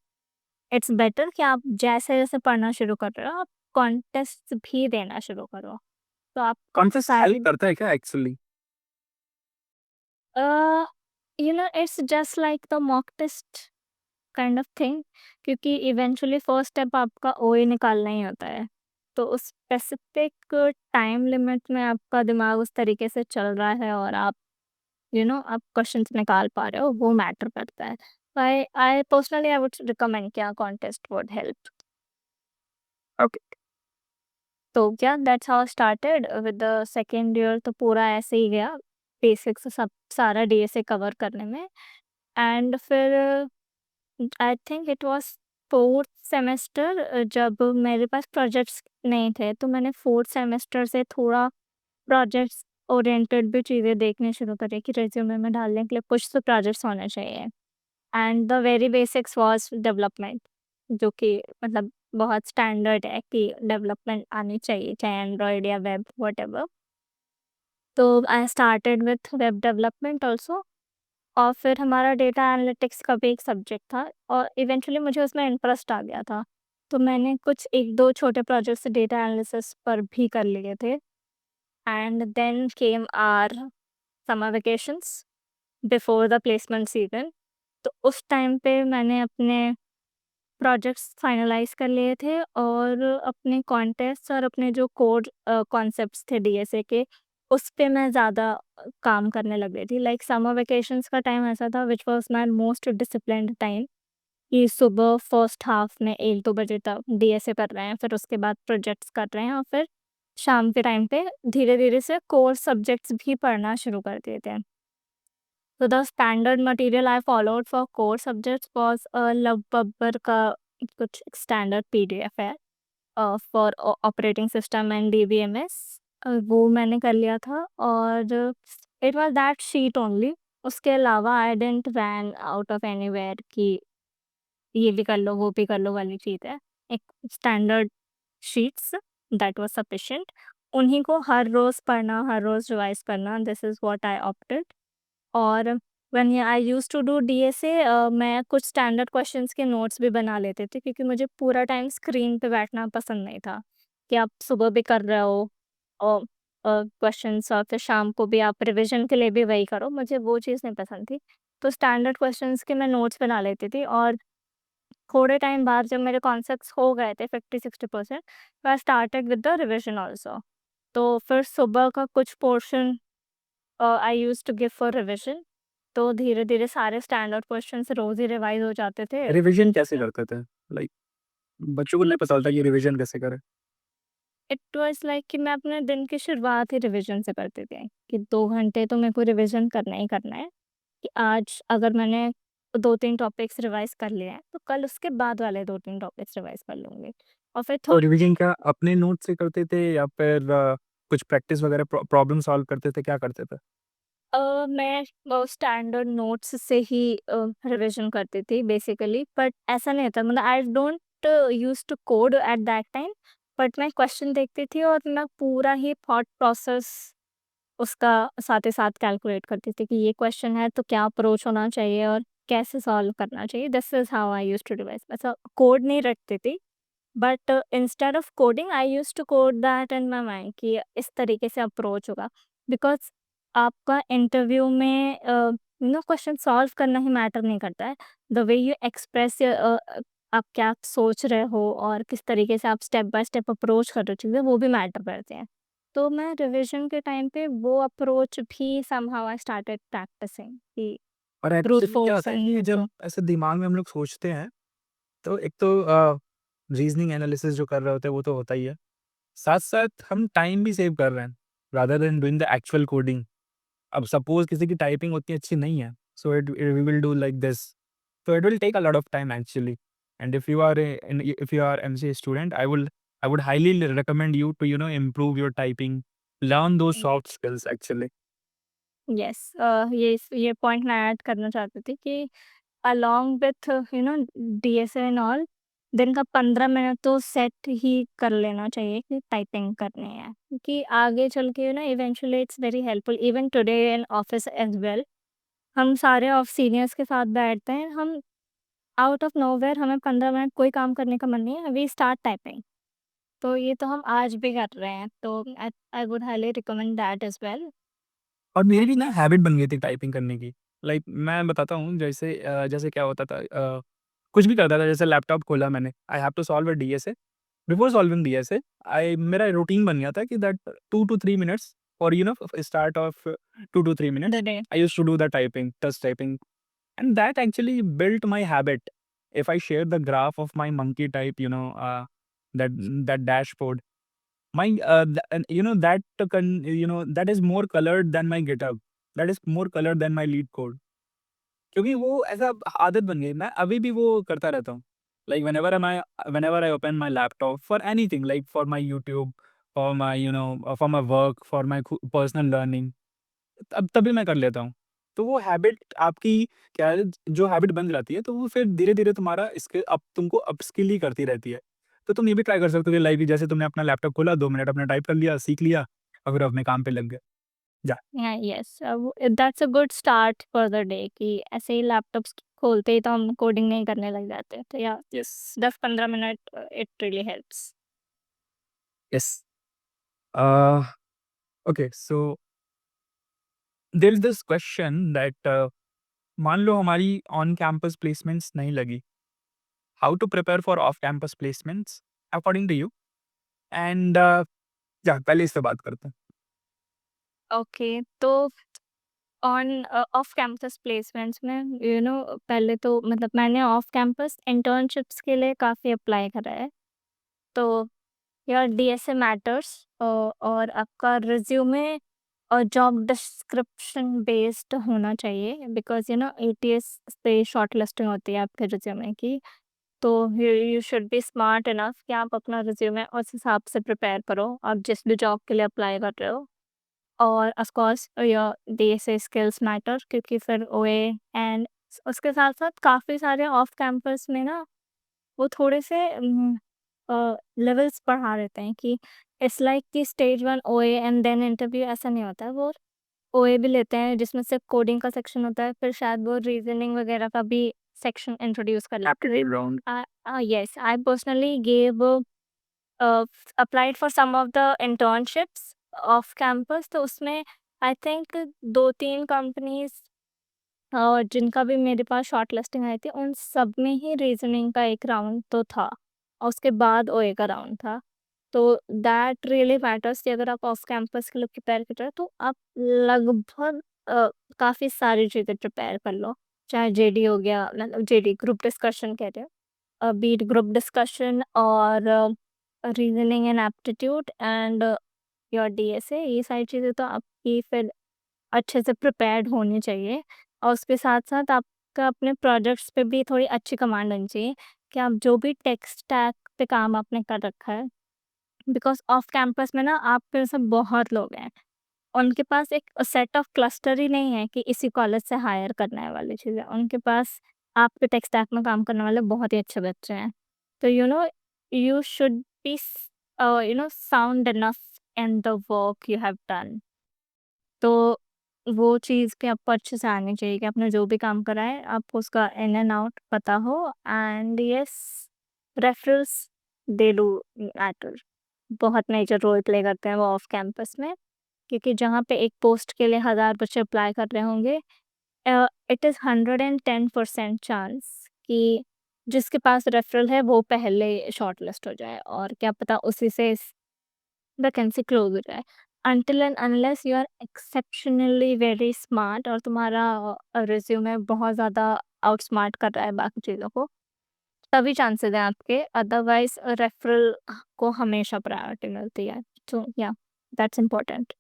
It's better कि आप जैसे-जैसे पढ़ना शुरू कर रहे हो, आप कॉन्टेस्ट भी देना शुरू करो। तो आप Contest help सारे करता है क्या actually? Uh, it's just like the mock test kind of thing, क्योंकि इवेंचुअली फर्स्ट स्टेप आपका ओए निकालना ही होता है। तो उस स्पेसिफिक टाइम लिमिट में आपका दिमाग उस तरीके से चल रहा है, और आप आप क्वेश्चंस निकाल पा रहे हो, वो मैटर करता है। I I personally I would recommend कि कॉन्टेस्ट वुड हेल्प। Okay. तो क्या that's how started with the second year, तो पूरा ऐसे ही गया, बेसिक्स सब सारा डीएसए कवर करने में। एंड फिर I think it was 4th semester, जब मेरे पास प्रोजेक्ट्स नहीं थे, तो मैंने 4th सेमेस्टर से थोड़ा प्रोजेक्ट्स ओरिएंटेड भी चीज़ें देखनी शुरू करी कि रिज़्यूमे में डालने के लिए कुछ तो प्रोजेक्ट्स होने चाहिए। And the very basics was development, जो कि मतलब बहुत स्टैंडर्ड है कि डेवलपमेंट आनी चाहिए, चाहे एंड्रॉयड या वेब व्हाटएवर। तो I started with web development also, और फिर हमारा डेटा एनालिटिक्स का भी एक सब्जेक्ट था, और इवेंचुअली मुझे उसमें इंटरेस्ट आ गया था। तो मैंने कुछ 1-2 छोटे प्रोजेक्ट्स डेटा एनालिसिस पर भी कर लिए थे, and then came our summer vacations before the placement season. तो उस टाइम पे मैंने अपने प्रोजेक्ट्स फाइनलाइज़ कर लिए थे, और अपने कॉन्टेस्ट और अपने जो कोड कॉन्सेप्ट्स थे डीएसए के, उस पे मैं ज़्यादा काम करने लग गई थी। लाइक समर वेकेशंस का टाइम ऐसा था which was my most disciplined time, कि सुबह फर्स्ट हाफ में 1-2 बजे तक डीएसए कर रहे हैं, फिर उसके बाद प्रोजेक्ट्स कर रहे हैं, और फिर शाम के टाइम पे धीरे-धीरे से कोर सब्जेक्ट्स भी पढ़ना शुरू कर दिए थे। So the standard material I followed for core subjects was love Babbar का कुछ स्टैंडर्ड पीडीएफ है for operating system and DBMS, वो मैंने कर लिया था, और it was that sheet only. उसके अलावा I didn't ran out of anywhere कि ये भी कर लो, वो भी कर लो वाली चीज़ है। एक standard sheets, that was sufficient. उन्हीं को हर रोज़ पढ़ना, हर रोज़ रिवाइज़ करना, this is what I opted. और when I used to do DSA, मैं कुछ स्टैंडर्ड क्वेश्चंस के नोट्स भी बना लेती थी, क्योंकि मुझे पूरा टाइम स्क्रीन पे बैठना पसंद नहीं था, कि आप सुबह भी कर रहे हो और क्वेश्चंस, और फिर शाम को भी आप रिवीजन के लिए भी वही करो, मुझे वो चीज़ नहीं पसंद थी। तो स्टैंडर्ड क्वेश्चंस के मैं नोट्स बना लेती थी, और थोड़े टाइम बाद जब मेरे कॉन्सेप्ट्स हो गए थे 50-60%, I started with the revision also. तो फिर सुबह का कुछ portion I used to give for revision, तो धीरे-धीरे सारे स्टैंडर्ड क्वेश्चंस रोज़ ही रिवाइज़ हो जाते थे। रिविज़न कैसे करते थे? लाइक बच्चों को नहीं पता होता कि रिविज़न कैसे करें। इट वाज़ लाइक कि मैं अपने दिन की शुरुआत ही रिविज़न से करती थी, कि 2 घंटे तो मेरे को रिविज़न करना ही करना है, कि आज अगर मैंने 2-3 टॉपिक्स रिवाइज़ कर लिए हैं, तो कल उसके बाद वाले 2-3 टॉपिक्स रिवाइज़ कर लूँगी। और फिर तो रिविज़न क्या अपने नोट से करते थे या फिर कुछ प्रैक्टिस वगैरह प्रॉब्लम सॉल्व करते थे, क्या करते थे? मैं स्टैंडर्ड नोट्स से ही रिविज़न करती थी बेसिकली, बट ऐसा नहीं था, मतलब I don't used to code at that time, but मैं क्वेश्चन देखती थी और मैं पूरा ही थॉट प्रोसेस उसका साथ ही साथ कैलकुलेट करती थी कि ये क्वेश्चन है तो क्या अप्रोच होना चाहिए और कैसे सॉल्व करना चाहिए। This is how I used to revise. ऐसा कोड नहीं रखती थी, but instead of coding I used to code that in my mind कि इस तरीके से अप्रोच होगा। बिकॉज़ आपका इंटरव्यू में क्वेश्चन सॉल्व करना ही मैटर नहीं करता है। द वे यू एक्सप्रेस आप क्या सोच रहे हो और किस तरीके से आप स्टेप बाय स्टेप अप्रोच कर रहे हो चीज़ें, वो भी मैटर करते हैं। तो मैं रिविज़न के टाइम पे वो अप्रोच भी समहाउ आई स्टार्टेड प्रैक्टिसिंग कि और ब्रूट एक्चुअली क्या फोर्स होता है एंड कि सो। जब ऐसे दिमाग में हम लोग सोचते हैं, तो एक तो रीज़निंग एनालिसिस जो कर रहे होते हैं वो तो होता ही है। साथ-साथ हम टाइम भी सेव कर रहे हैं, rather than doing the actual coding. अब सपोज़ किसी की टाइपिंग उतनी अच्छी नहीं है, so it we will do like this, so it will take a lot of time actually. And if you are MCA student, I would highly recommend you to improve your typing, learn those soft skills actually. Yes, ये पॉइंट मैं ऐड करना चाहती थी कि along with DSA and all, दिन का 15 मिनट तो सेट ही कर लेना चाहिए कि टाइपिंग करनी है, क्योंकि आगे चल के eventually it's very helpful even today in office as well. हम सारे ऑफ सीनियर्स के साथ बैठते हैं, हम आउट ऑफ नोवेयर हमें 15 मिनट कोई काम करने का मन नहीं है, वी स्टार्ट टाइपिंग। तो ये तो हम आज भी कर रहे हैं, तो I I would highly recommend that as well. और मेरी भी ना हैबिट बन गई थी टाइपिंग करने की। लाइक मैं बताता हूँ, जैसे क्या होता था, कुछ भी करता था, जैसे लैपटॉप खोला मैंने, I have to solve a DSA. Before solving DSA, I मेरा रूटीन बन गया था कि दैट 2 टू 3 मिनट्स और start of 2 to 3 minutes the day. I used to do the typing, touch typing, and that actually built my habit. If I share the graph of my monkey type, that that dashboard, my and that is more colored than my GitHub. That is more colored than my lead code. क्योंकि वो ऐसा आदत बन गई, मैं अभी भी वो करता रहता हूँ। Like whenever I open my laptop for anything, like for my YouTube, for my work, for my personal learning, तब तभी मैं कर लेता हूँ। तो वो हैबिट आपकी क्या है, जो हैबिट बन जाती है, तो वो फिर धीरे-धीरे तुम्हारा तुमको अपस्किल ही करती रहती है। तो तुम ये भी ट्राई कर सकते हो कि लाइक जैसे तुमने अपना लैपटॉप खोला, 2 मिनट अपना टाइप कर लिया, सीख लिया और फिर अपने काम पे लग गए। जा हाँ, yes, that's a good start for the day कि ऐसे ही लैपटॉप्स खोलते ही तो हम कोडिंग नहीं करने लग जाते हैं। तो yeah yes, 10-15 minute it really helps. Yes. Uh, okay so there is this question that मान लो हमारी ऑन कैंपस प्लेसमेंट्स नहीं लगी, how to prepare for off campus placements according to you? And yeah पहले इस पे बात करते हैं। ओके, तो ऑफ कैंपस प्लेसमेंट्स में पहले तो मतलब मैंने ऑफ कैंपस इंटर्नशिप्स के लिए काफ़ी अप्लाई करा है। तो यार डीएसए मैटर्स, और आपका रिज्यूमे और जॉब डिस्क्रिप्शन बेस्ड होना चाहिए, बिकॉज़ एटीएस पे शॉर्ट लिस्टिंग होती है आपके रिज्यूमे की। तो you should be smart enough कि आप अपना रिज्यूमे उस हिसाब से प्रिपेयर करो, आप जिस भी जॉब के लिए अप्लाई कर रहे हो। और of course your DSA skills matter, क्योंकि फिर ओए एंड उसके साथ-साथ काफ़ी सारे ऑफ कैंपस में ना वो थोड़े से लेवल्स बढ़ा देते हैं कि इट्स लाइक कि स्टेज 1 ओए एंड देन इंटरव्यू, ऐसा नहीं होता है। वो ओए भी लेते हैं जिसमें सिर्फ कोडिंग का सेक्शन होता है, फिर शायद वो रीजनिंग वगैरह का भी सेक्शन इंट्रोड्यूस कर लेते एप्टीट्यूड राउंड। हैं। Yes, I personally gave applied for some of the internships off campus, तो उसमें आई थिंक 2-3 कंपनीज़ जिनका भी मेरे पास शॉर्ट लिस्टिंग आई थी, उन सब में ही रीज़निंग का एक राउंड तो था और उसके बाद ओए का राउंड था। तो दैट रियली मैटर्स कि अगर आप ऑफ कैंपस के लिए प्रिपेयर कर रहे हो, तो आप लगभग काफ़ी सारी चीज़ें प्रिपेयर कर लो। चाहे जेडी हो गया, मतलब जेडी ग्रुप डिस्कशन कहते हैं। बीट ग्रुप डिस्कशन और reasoning and aptitude and your DSA, ये सारी चीज़ें तो आपकी फिर अच्छे से प्रिपेयर्ड होनी चाहिए। और उसके साथ-साथ आपका अपने प्रोजेक्ट्स पे भी थोड़ी अच्छी कमांड होनी चाहिए कि आप जो भी टेक स्टैक पे काम आपने कर रखा है, बिकॉज़ ऑफ कैंपस में ना आपके जैसे बहुत लोग हैं। उनके पास एक सेट ऑफ क्लस्टर ही नहीं है कि इसी कॉलेज से हायर करना है वाली चीज़ें। उनके पास आपके टेक स्टैक में काम करने वाले बहुत ही अच्छे बच्चे हैं। तो you should be sound enough in the work you have done. तो वो चीज़ भी आपको अच्छे से आनी चाहिए कि आपने जो भी काम करा है, आपको उसका इन एंड आउट पता हो। And yes, referrals they do matter. बहुत मेजर रोल प्ले करते हैं वो ऑफ कैंपस में, क्योंकि जहाँ पे एक पोस्ट के लिए 1000 बच्चे अप्लाई कर रहे होंगे, इट इज़ 110% चांस कि जिसके पास रेफरल है वो पहले शॉर्टलिस्ट हो जाए, और क्या पता उसी से वैकेंसी क्लोज हो जाए। Until and unless you are exceptionally very smart और तुम्हारा रिज्यूमे बहुत ज़्यादा आउटस्मार्ट कर रहा है बाकी चीज़ों को, तभी चांसेस हैं आपके। अदरवाइज रेफरल को हमेशा प्रायोरिटी मिलती है। तो या दैट्स इम्पोर्टेंट।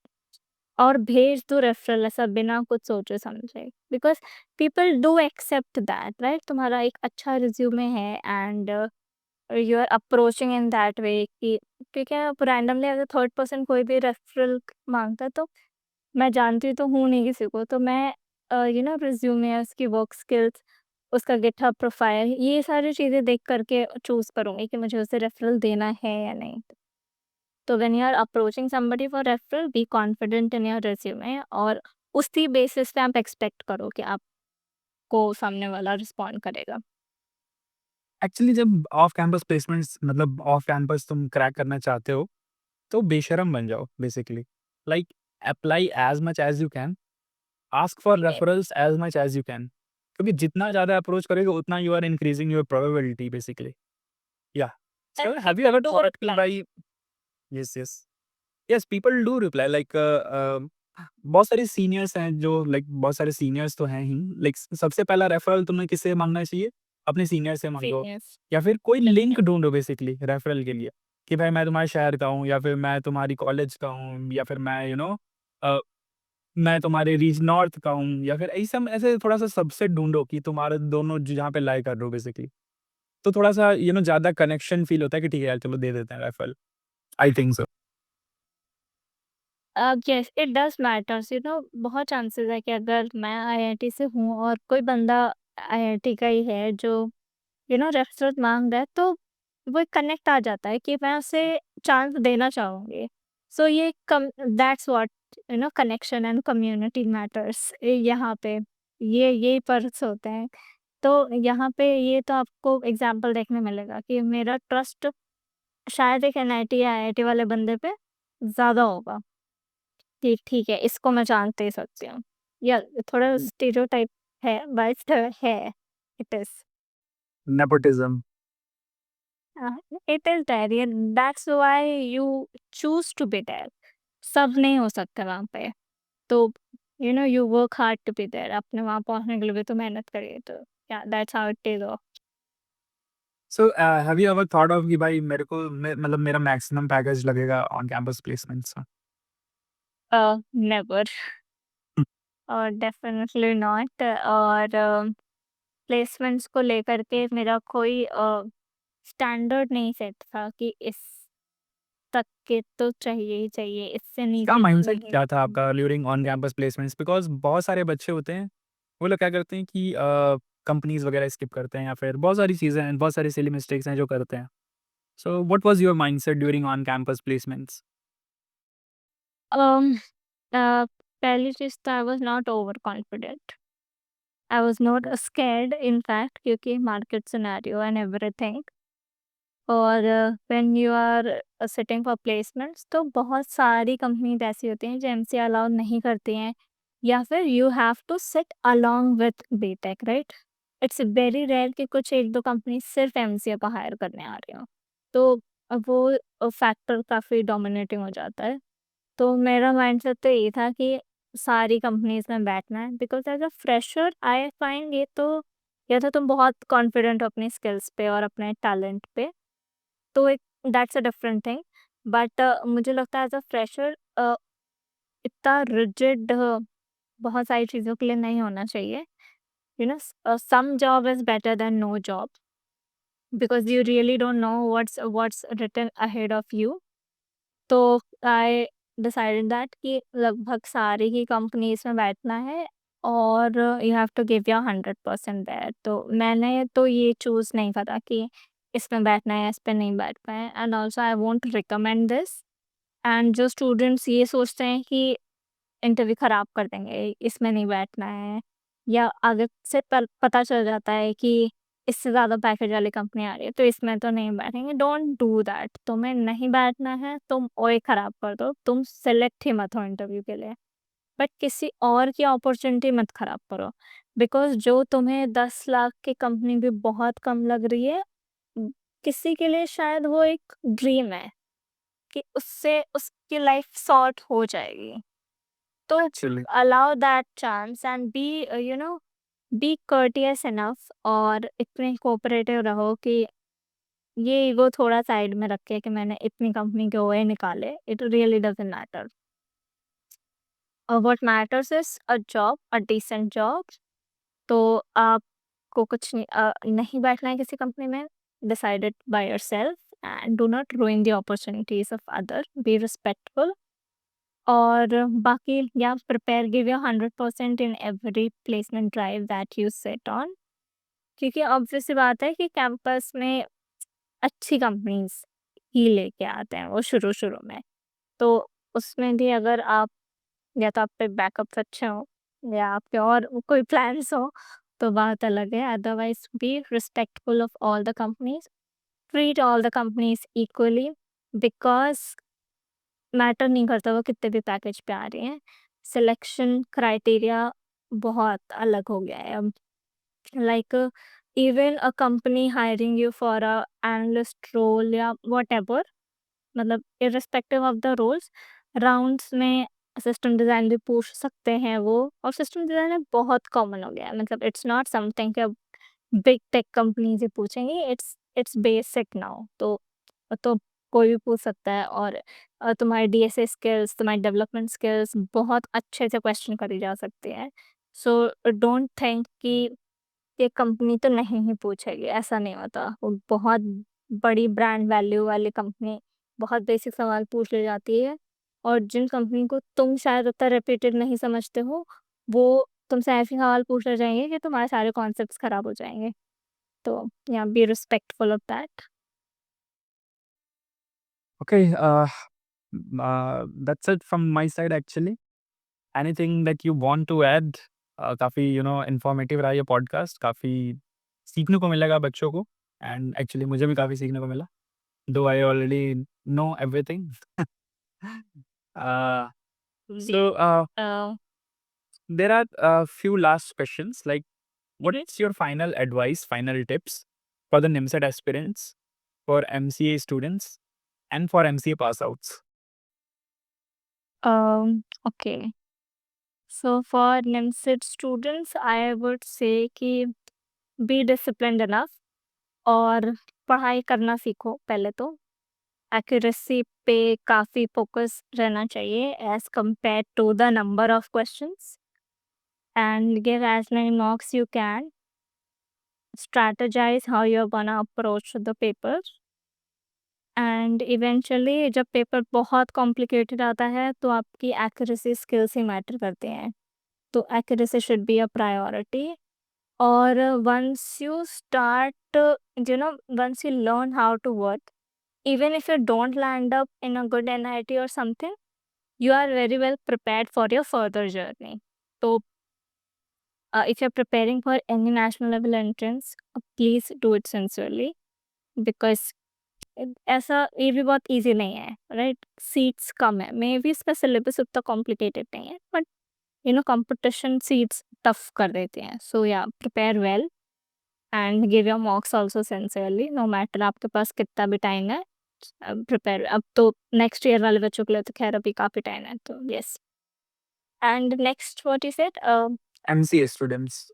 और भेज दो रेफरल ऐसा बिना कुछ सोचे समझे, because people do accept that, right? तुम्हारा एक अच्छा रिज्यूमे है and you are approaching in that way कि ठीक है, अब रैंडमली अगर थर्ड पर्सन कोई भी रेफरल मांगता है, तो मैं जानती तो हूँ नहीं किसी को, तो मैं रिज्यूमे, उसकी वर्क स्किल्स, उसका गिटहब प्रोफाइल, ये सारी चीज़ें देख करके चूज़ करूँगी कि मुझे उसे रेफरल देना है या नहीं। तो when you are approaching somebody for referral, be confident in your resume, और उसी बेसिस पे आप एक्सपेक्ट करो कि आपको सामने वाला रिस्पॉन्ड करेगा। एक्चुअली जब ऑफ कैंपस प्लेसमेंट्स मतलब ऑफ कैंपस तुम क्रैक करना चाहते हो, तो बेशरम बन जाओ basically. Like apply as much as you can, ask for ये referrals as much as you can. क्योंकि जितना ज़्यादा अप्रोच करोगे उतना you are increasing your probability basically. Yeah so have you ever thought कि भाई yes, yes. Yes, people do reply like बहुत सारे सीनियर्स हैं जो लाइक बहुत सारे सीनियर्स तो हैं ही। लाइक सबसे पहला रेफरल तुम्हें किससे माँगना चाहिए? अपने सीनियर से माँगो, सीनियर्स। या फिर कोई लिंक ढूँढो बेसिकली रेफरल के लिए, कि भाई मैं तुम्हारे शहर का हूँ, या फिर मैं तुम्हारी कॉलेज का हूँ, या फिर मैं अ, मैं तुम्हारे रीज नॉर्थ का हूँ, या फिर ऐसे थोड़ा-सा सबसेट ढूँढो कि तुम्हारे दोनों जहाँ पे लाई कर रहे हो बेसिकली। तो थोड़ा-सा ज़्यादा कनेक्शन फील होता है कि ठीक है यार, चलो दे देते हैं referral. I think so. Yes, it does matters, बहुत चांसेस है कि अगर मैं आईआईटी से हूँ और कोई बंदा आईआईटी का ही है जो रेफरेंस माँग रहा है, तो वो एक कनेक्ट आ जाता है कि मैं उसे चांस देना चाहूँगी। सो ये कम that's what connection and community matters यहाँ पे, ये पर्क्स होते हैं। तो यहाँ पे ये तो आपको एग्ज़ाम्पल देखने मिलेगा कि मेरा ट्रस्ट शायद एक एनआईटी या आईआईटी वाले बंदे पे ज़्यादा होगा। ठीक ठीक है, इसको मैं जान दे सकती हूँ। या थोड़ा स्टीरियोटाइप है, बट है, it is. Nepotism. It is there, yeah that's why you choose to be there. सब नहीं हो सकता वहाँ पे। तो you work hard to be there. आपने वहाँ पहुँचने के लिए भी तो मेहनत करी है, तो या that's how it is. So have you ever thought of कि भाई मेरे को मतलब मेरा मैक्सिमम पैकेज लगेगा ऑन कैंपस प्लेसमेंट्स में? नेवर, और डेफिनिटली नॉट। और प्लेसमेंट्स को लेकर के मेरा कोई स्टैंडर्ड नहीं सेट था कि इस तक के तो चाहिए ही चाहिए, इससे क्या नीचे तो माइंडसेट नहीं। क्या था आपका during on campus placements? Because बहुत सारे बच्चे होते हैं, वो लोग क्या करते हैं कि कंपनीज़ वगैरह स्किप करते हैं, या फिर बहुत सारी चीज़ें हैं, बहुत सारी सिली मिस्टेक्स हैं जो करते हैं। So what was your mindset during on campus placements? Um, uh, पहली चीज़ तो I was not over confident. I was not scared in fact, क्योंकि मार्केट सिनेरियो एंड एवरीथिंग। और when you are sitting for placements, तो बहुत सारी कंपनीज़ ऐसी होती हैं जो एमसीए अलाउ नहीं करती हैं, या फिर you have to sit along with BTech, right? It's very rare कि कुछ 1-2 कंपनी सिर्फ एमसीए को हायर करने आ रही हों। तो वो फैक्टर काफ़ी डोमिनेटिंग हो जाता है। तो मेरा माइंडसेट तो ये था कि सारी कंपनीज़ में बैठना है, because as a fresher I find ये तो या तो तुम बहुत कॉन्फिडेंट हो अपनी स्किल्स पे और अपने टैलेंट पे, तो एक that's a different thing. But मुझे लगता है एज़ अ फ्रेशर इतना रिजिड बहुत सारी चीज़ों के लिए नहीं होना चाहिए। You know some job is better than no job, because you really don't know what's written ahead of you. तो आई डिसाइडेड दैट कि लगभग सारी ही कंपनीज़ में बैठना है और you have to give your 100% there. तो मैंने तो ये चूज़ नहीं करा कि इसमें बैठना है या इस पे नहीं बैठना है, and also I won't recommend this. And जो स्टूडेंट्स ये सोचते हैं कि इंटरव्यू खराब कर देंगे, इसमें नहीं बैठना है, या आगे से पता चल जाता है कि इससे ज़्यादा पैकेज वाली कंपनी आ रही है, तो इसमें तो नहीं बैठेंगे। Don't do that. तुम्हें नहीं बैठना है, तुम ओए खराब कर दो, तुम सेलेक्ट ही मत हो इंटरव्यू के लिए, बट किसी और की अपॉर्चुनिटी मत खराब करो। बिकॉज़ जो तुम्हें 10 लाख की कंपनी भी बहुत कम लग रही है, उम, किसी के लिए शायद वो एक ड्रीम है कि उससे उसकी लाइफ सॉर्ट हो जाएगी। तो actually allow that chance and be be courteous enough, और इतने कोऑपरेटिव रहो कि ये ईगो थोड़ा साइड में रख के कि मैंने इतनी कंपनी के ओए निकाले, it really doesn't matter. What matters is a job, a decent job. तो आपको कुछ नहीं बैठना है किसी कंपनी में, decide it by yourself and do not ruin the opportunities of other, be respectful। और बाकी या prepare, give your 100% in every placement drive that you sit on, क्योंकि ऑब्वियस सी बात है कि कैंपस में अच्छी कंपनीज ही लेके आते हैं वो शुरू-शुरू में। तो उसमें भी अगर आप या तो आप पे बैकअप्स अच्छे हों या आपके और कोई प्लान्स हो, तो बात अलग है। Otherwise be respectful of all the companies, treat all the companies equally, because matter नहीं करता वो कितने भी पैकेज पे आ रही हैं। सिलेक्शन क्राइटेरिया बहुत अलग हो गया है अब। Like even a company hiring you for a analyst role या व्हाटएवर, मतलब irrespective of the roles, rounds में सिस्टम डिज़ाइन भी पूछ सकते हैं वो, और सिस्टम डिज़ाइन में बहुत कॉमन हो गया है। मतलब इट्स नॉट समथिंग कि अब बिग टेक कंपनीज़ ही पूछेंगी, इट्स बेसिक नाउ। तो कोई भी पूछ सकता है, और तुम्हारी डीएसए स्किल्स, तुम्हारी डेवलपमेंट स्किल्स बहुत अच्छे से क्वेश्चन करी जा सकती है। सो डोंट थिंक कि ये कंपनी तो नहीं ही पूछेगी, ऐसा नहीं होता। वो बहुत बड़ी ब्रांड वैल्यू वाली कंपनी बहुत बेसिक सवाल पूछ ले जाती है, और जिन कंपनी को तुम शायद उतना रेप्यूटेड नहीं समझते हो, वो तुमसे ऐसे सवाल पूछने जाएँगे कि तुम्हारे सारे कॉन्सेप्ट्स खराब हो जाएँगे। तो या be respectful of that. okay. That's it from my side actually. Anything that you want to add? काफ़ी इन्फॉर्मेटिव रहा ये पॉडकास्ट, काफ़ी सीखने को मिलेगा बच्चों को, एंड एक्चुअली मुझे भी काफ़ी सीखने को मिला, though I already know everything. जी। So uh, there are a few last questions. Like, Mhm. what's your final advice, final tips for the NIMSET aspirants, for MCA students, and for MCA pass outs? okay. So for NIMSIT students, I would say कि बी डिसिप्लिन्ड इनफ, और पढ़ाई करना सीखो पहले तो। एक्यूरेसी पे काफ़ी फोकस रहना चाहिए as compare to the number of questions, and give as many marks you can. Strategize how you are gonna approach the paper, and eventually जब पेपर बहुत कॉम्प्लिकेटेड आता है, तो आपकी एक्यूरेसी स्किल्स ही मैटर करते हैं। तो accuracy should be a priority. और once you start, once you learn how to work, even if you don't land up in a good NIT or something, you are very well prepared for your further journey. So, if you're preparing for any national level entrance, please do it sincerely, because ऐसा ये भी बहुत इजी नहीं है, राइट? सीट्स कम है, मे बी इसका सिलेबस उतना कॉम्प्लिकेटेड नहीं है, बट कंपटीशन सीट्स टफ कर देते हैं। So yeah prepare well and give your mocks also sincerely, no matter आपके पास कितना भी टाइम है। प्रिपेयर अब तो नेक्स्ट ईयर वाले बच्चों के लिए तो खैर अभी काफ़ी टाइम है, तो yes. And next, what you said? MCA students.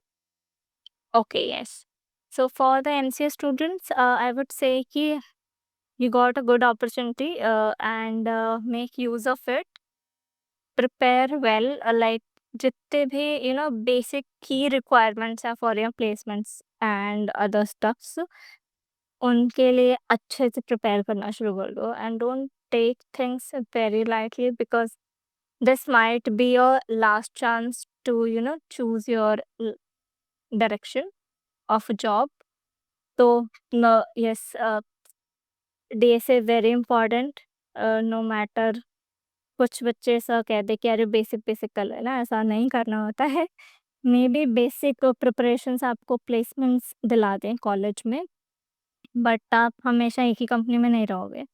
Okay, yes. So for the MCA students, I would say कि you got a good opportunity and make use of it. Prepare well, like जितने भी basic key requirements are for your placements and other stuffs, उनके लिए अच्छे से प्रिपेयर करना शुरू कर दो and don't take things very lightly because this might be your last chance to choose your direction of a job. So no, yes, days is very important. No matter कुछ बच्चे ऐसा कह दे कि अरे बेसिक बेसिक कर लेना, ऐसा नहीं करना होता है। मे बी बेसिक प्रिपरेशंस आपको प्लेसमेंट्स दिला दें कॉलेज में, बट आप हमेशा एक ही कंपनी में नहीं रहोगे।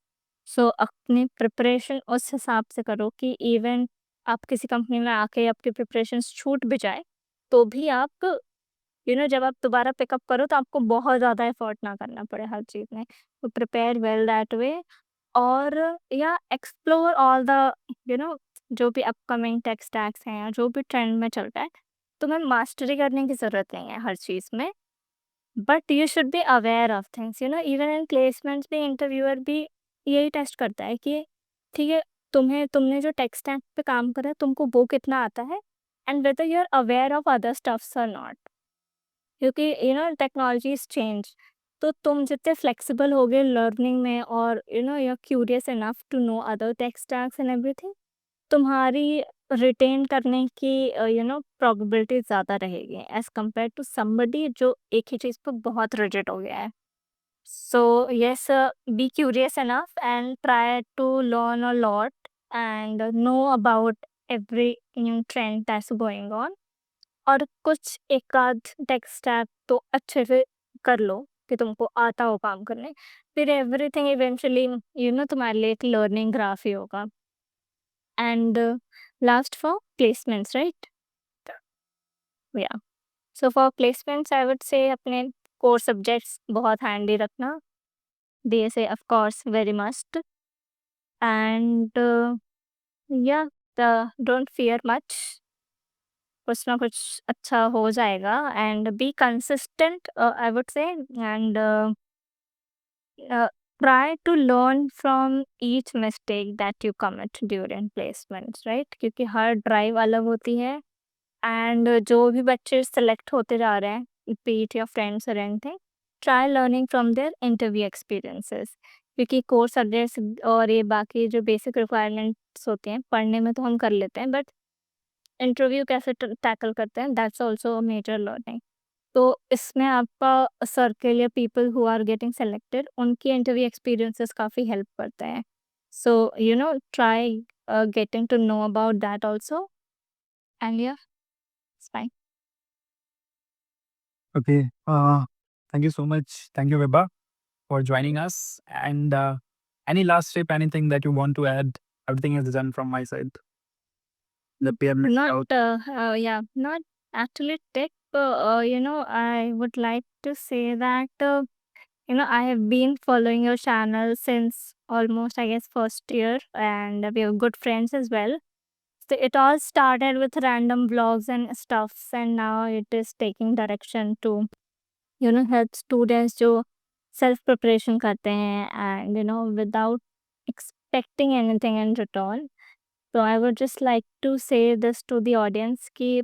सो अपनी प्रिपरेशन उस हिसाब से करो कि इवन आप किसी कंपनी में आके आपकी प्रिपरेशंस छूट भी जाए, तो भी आप जब आप दोबारा पिकअप करो तो आपको बहुत ज़्यादा एफर्ट ना करना पड़े हर चीज़ में। तो प्रिपेयर वेल दैट वे और या explore all the you know जो भी अपकमिंग टेक स्टैक्स हैं या जो भी ट्रेंड में चल रहा है, तुम्हें मास्टरी करने की ज़रूरत नहीं है हर चीज़ में। But you should be aware of things, even in placements भी इंटरव्यूअर भी यही टेस्ट करता है कि ठीक है, तुमने जो टेक स्टैक पे काम करा है तुमको वो कितना आता है and whether you are aware of other stuffs और नॉट, क्योंकि टेक्नोलॉजी इज चेंज। तो तुम जितने फ्लेक्सिबल होगे लर्निंग में और you are curious enough to know other tech stacks and everything, तुम्हारी रिटेन करने की प्रोबेबिलिटी ज़्यादा रहेगी एज कम्पेयर टू समबडी जो एक ही चीज़ पर बहुत रिजिड हो गया है। So yes, be curious enough and try to learn a lot and know about every new trend that's going on, और कुछ एक आध टेक स्टैक तो अच्छे से कर लो कि तुमको आता हो काम करने, फिर एवरीथिंग इवेंचुअली तुम्हारे लिए एक लर्निंग ग्राफ ही होगा। And last for placements, right? Yeah so for placements I would say अपने कोर सब्जेक्ट्स बहुत हैंडी रखना, they say of course very must, and yeah don't fear much, कुछ ना कुछ अच्छा हो जाएगा and be consistent I would say and try to learn from each mistake that you commit during placements, right? क्योंकि हर ड्राइव अलग होती है एंड जो भी बच्चे सेलेक्ट होते जा रहे हैं be it your friends or anything, try learning from their interview experiences, क्योंकि कोर सब्जेक्ट्स और ये बाकी जो बेसिक रिक्वायरमेंट्स होते हैं पढ़ने में तो हम कर लेते हैं, बट इंटरव्यू कैसे टैकल करते हैं दैट्स ऑल्सो मेजर लर्निंग। तो इसमें आपका सर्कल या people who are getting selected उनकी इंटरव्यू एक्सपीरियंसेस काफ़ी हेल्प करते हैं। So try getting to know about that also and yeah it's fine. Okay. Thank you so much. Thank you, Vibha, for joining us. And any last tip, anything that you want to add? Everything is done from my side. The pyramid Not out. yeah, not actually tech, I would like to say that I have been following your channel since almost, I guess, first year, and we are good friends as well. So it all started with random vlogs and stuffs, and now it is taking direction to, help students जो self preparation करते हैं and without expecting anything in return. So I would just like to say this to the audience कि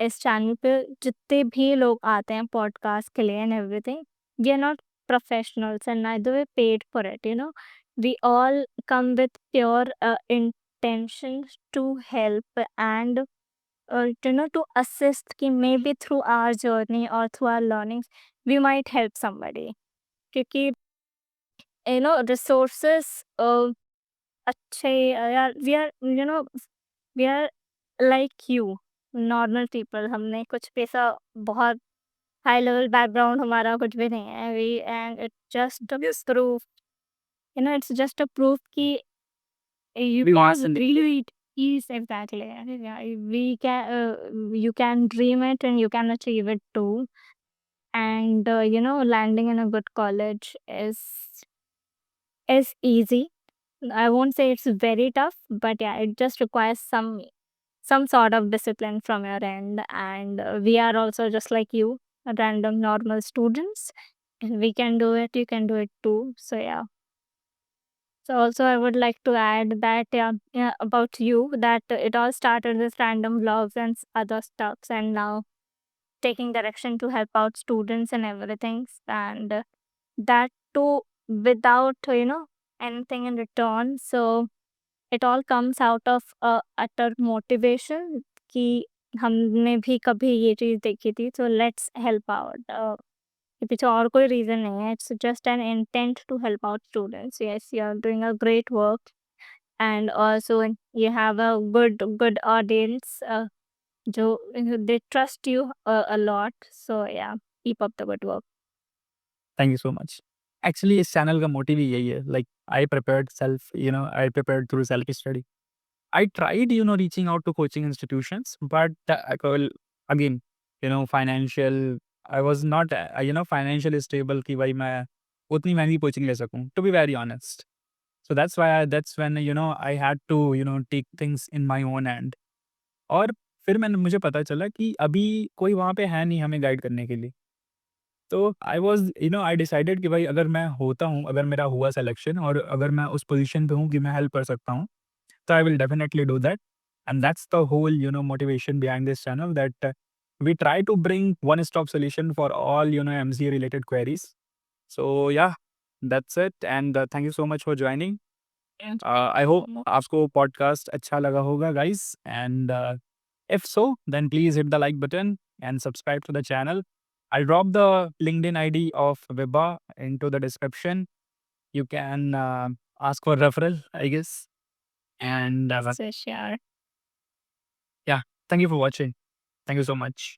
इस चैनल पे जितने भी लोग आते हैं पॉडकास्ट के लिए and everything, we are not professionals and neither we paid for it, we all come with pure intentions to help and to assist कि maybe through our journey or through our learnings we might help somebody, क्योंकि resources अच्छे यार we are like you normal people, हमने कुछ पैसा बहुत हाई लेवल बैकग्राउंड हमारा कुछ भी नहीं है, we and it just Yes. Proof, it's just a proof कि you We want can really it is exactly, yeah, we can you can dream it and you can achieve it too, and landing in a good college is easy. I won't say it's very tough, but yeah, it just requires some some sort of discipline from your end. And we are also just like you, random normal students. And we can do it, you can do it too. So yeah. So also I would like to add that yeah, about you, that it all started with random vlogs and other stuffs, and now taking direction to help out students and everything, and that too without anything in return. So it all comes out of utter motivation कि हमने भी कभी ये चीज़ देखी थी, so let's help out. के पीछे और कोई रीज़न नहीं है, it's just an intent to help out students. Yes, you are doing a great work, and also you have a good audience, जो they trust you a lot. So yeah, keep up the good work. Thank you so much. Actually इस चैनल का मोटिव ही यही है, like I prepared through self study. I tried, reaching out to coaching institutions, but well, again, financial, I was not, financially stable कि भाई मैं उतनी महंगी कोचिंग ले सकूं, to be very honest. So that's when, I had to, take things in my own hand. और फिर मुझे पता चला कि अभी कोई वहाँ पे है नहीं हमें गाइड करने के लिए। तो आई डिसाइडेड कि भाई अगर मैं होता हूँ, अगर मेरा हुआ सिलेक्शन और अगर मैं उस पोजीशन पे हूँ कि मैं हेल्प कर सकता हूँ, so I will definitely do that. And that's the whole, motivation behind this channel, that we try to bring one-stop solution for all, MCA related queries. So yeah, that's it. And thank you so much for joining. I hope आपको podcast अच्छा लगा होगा, guys. And if so, then please hit the like button and subscribe to the channel. I'll drop the LinkedIn ID of Vibha into the description. You can ask for referral, I guess. And So sure. yeah, thank you for watching. Thank you so much.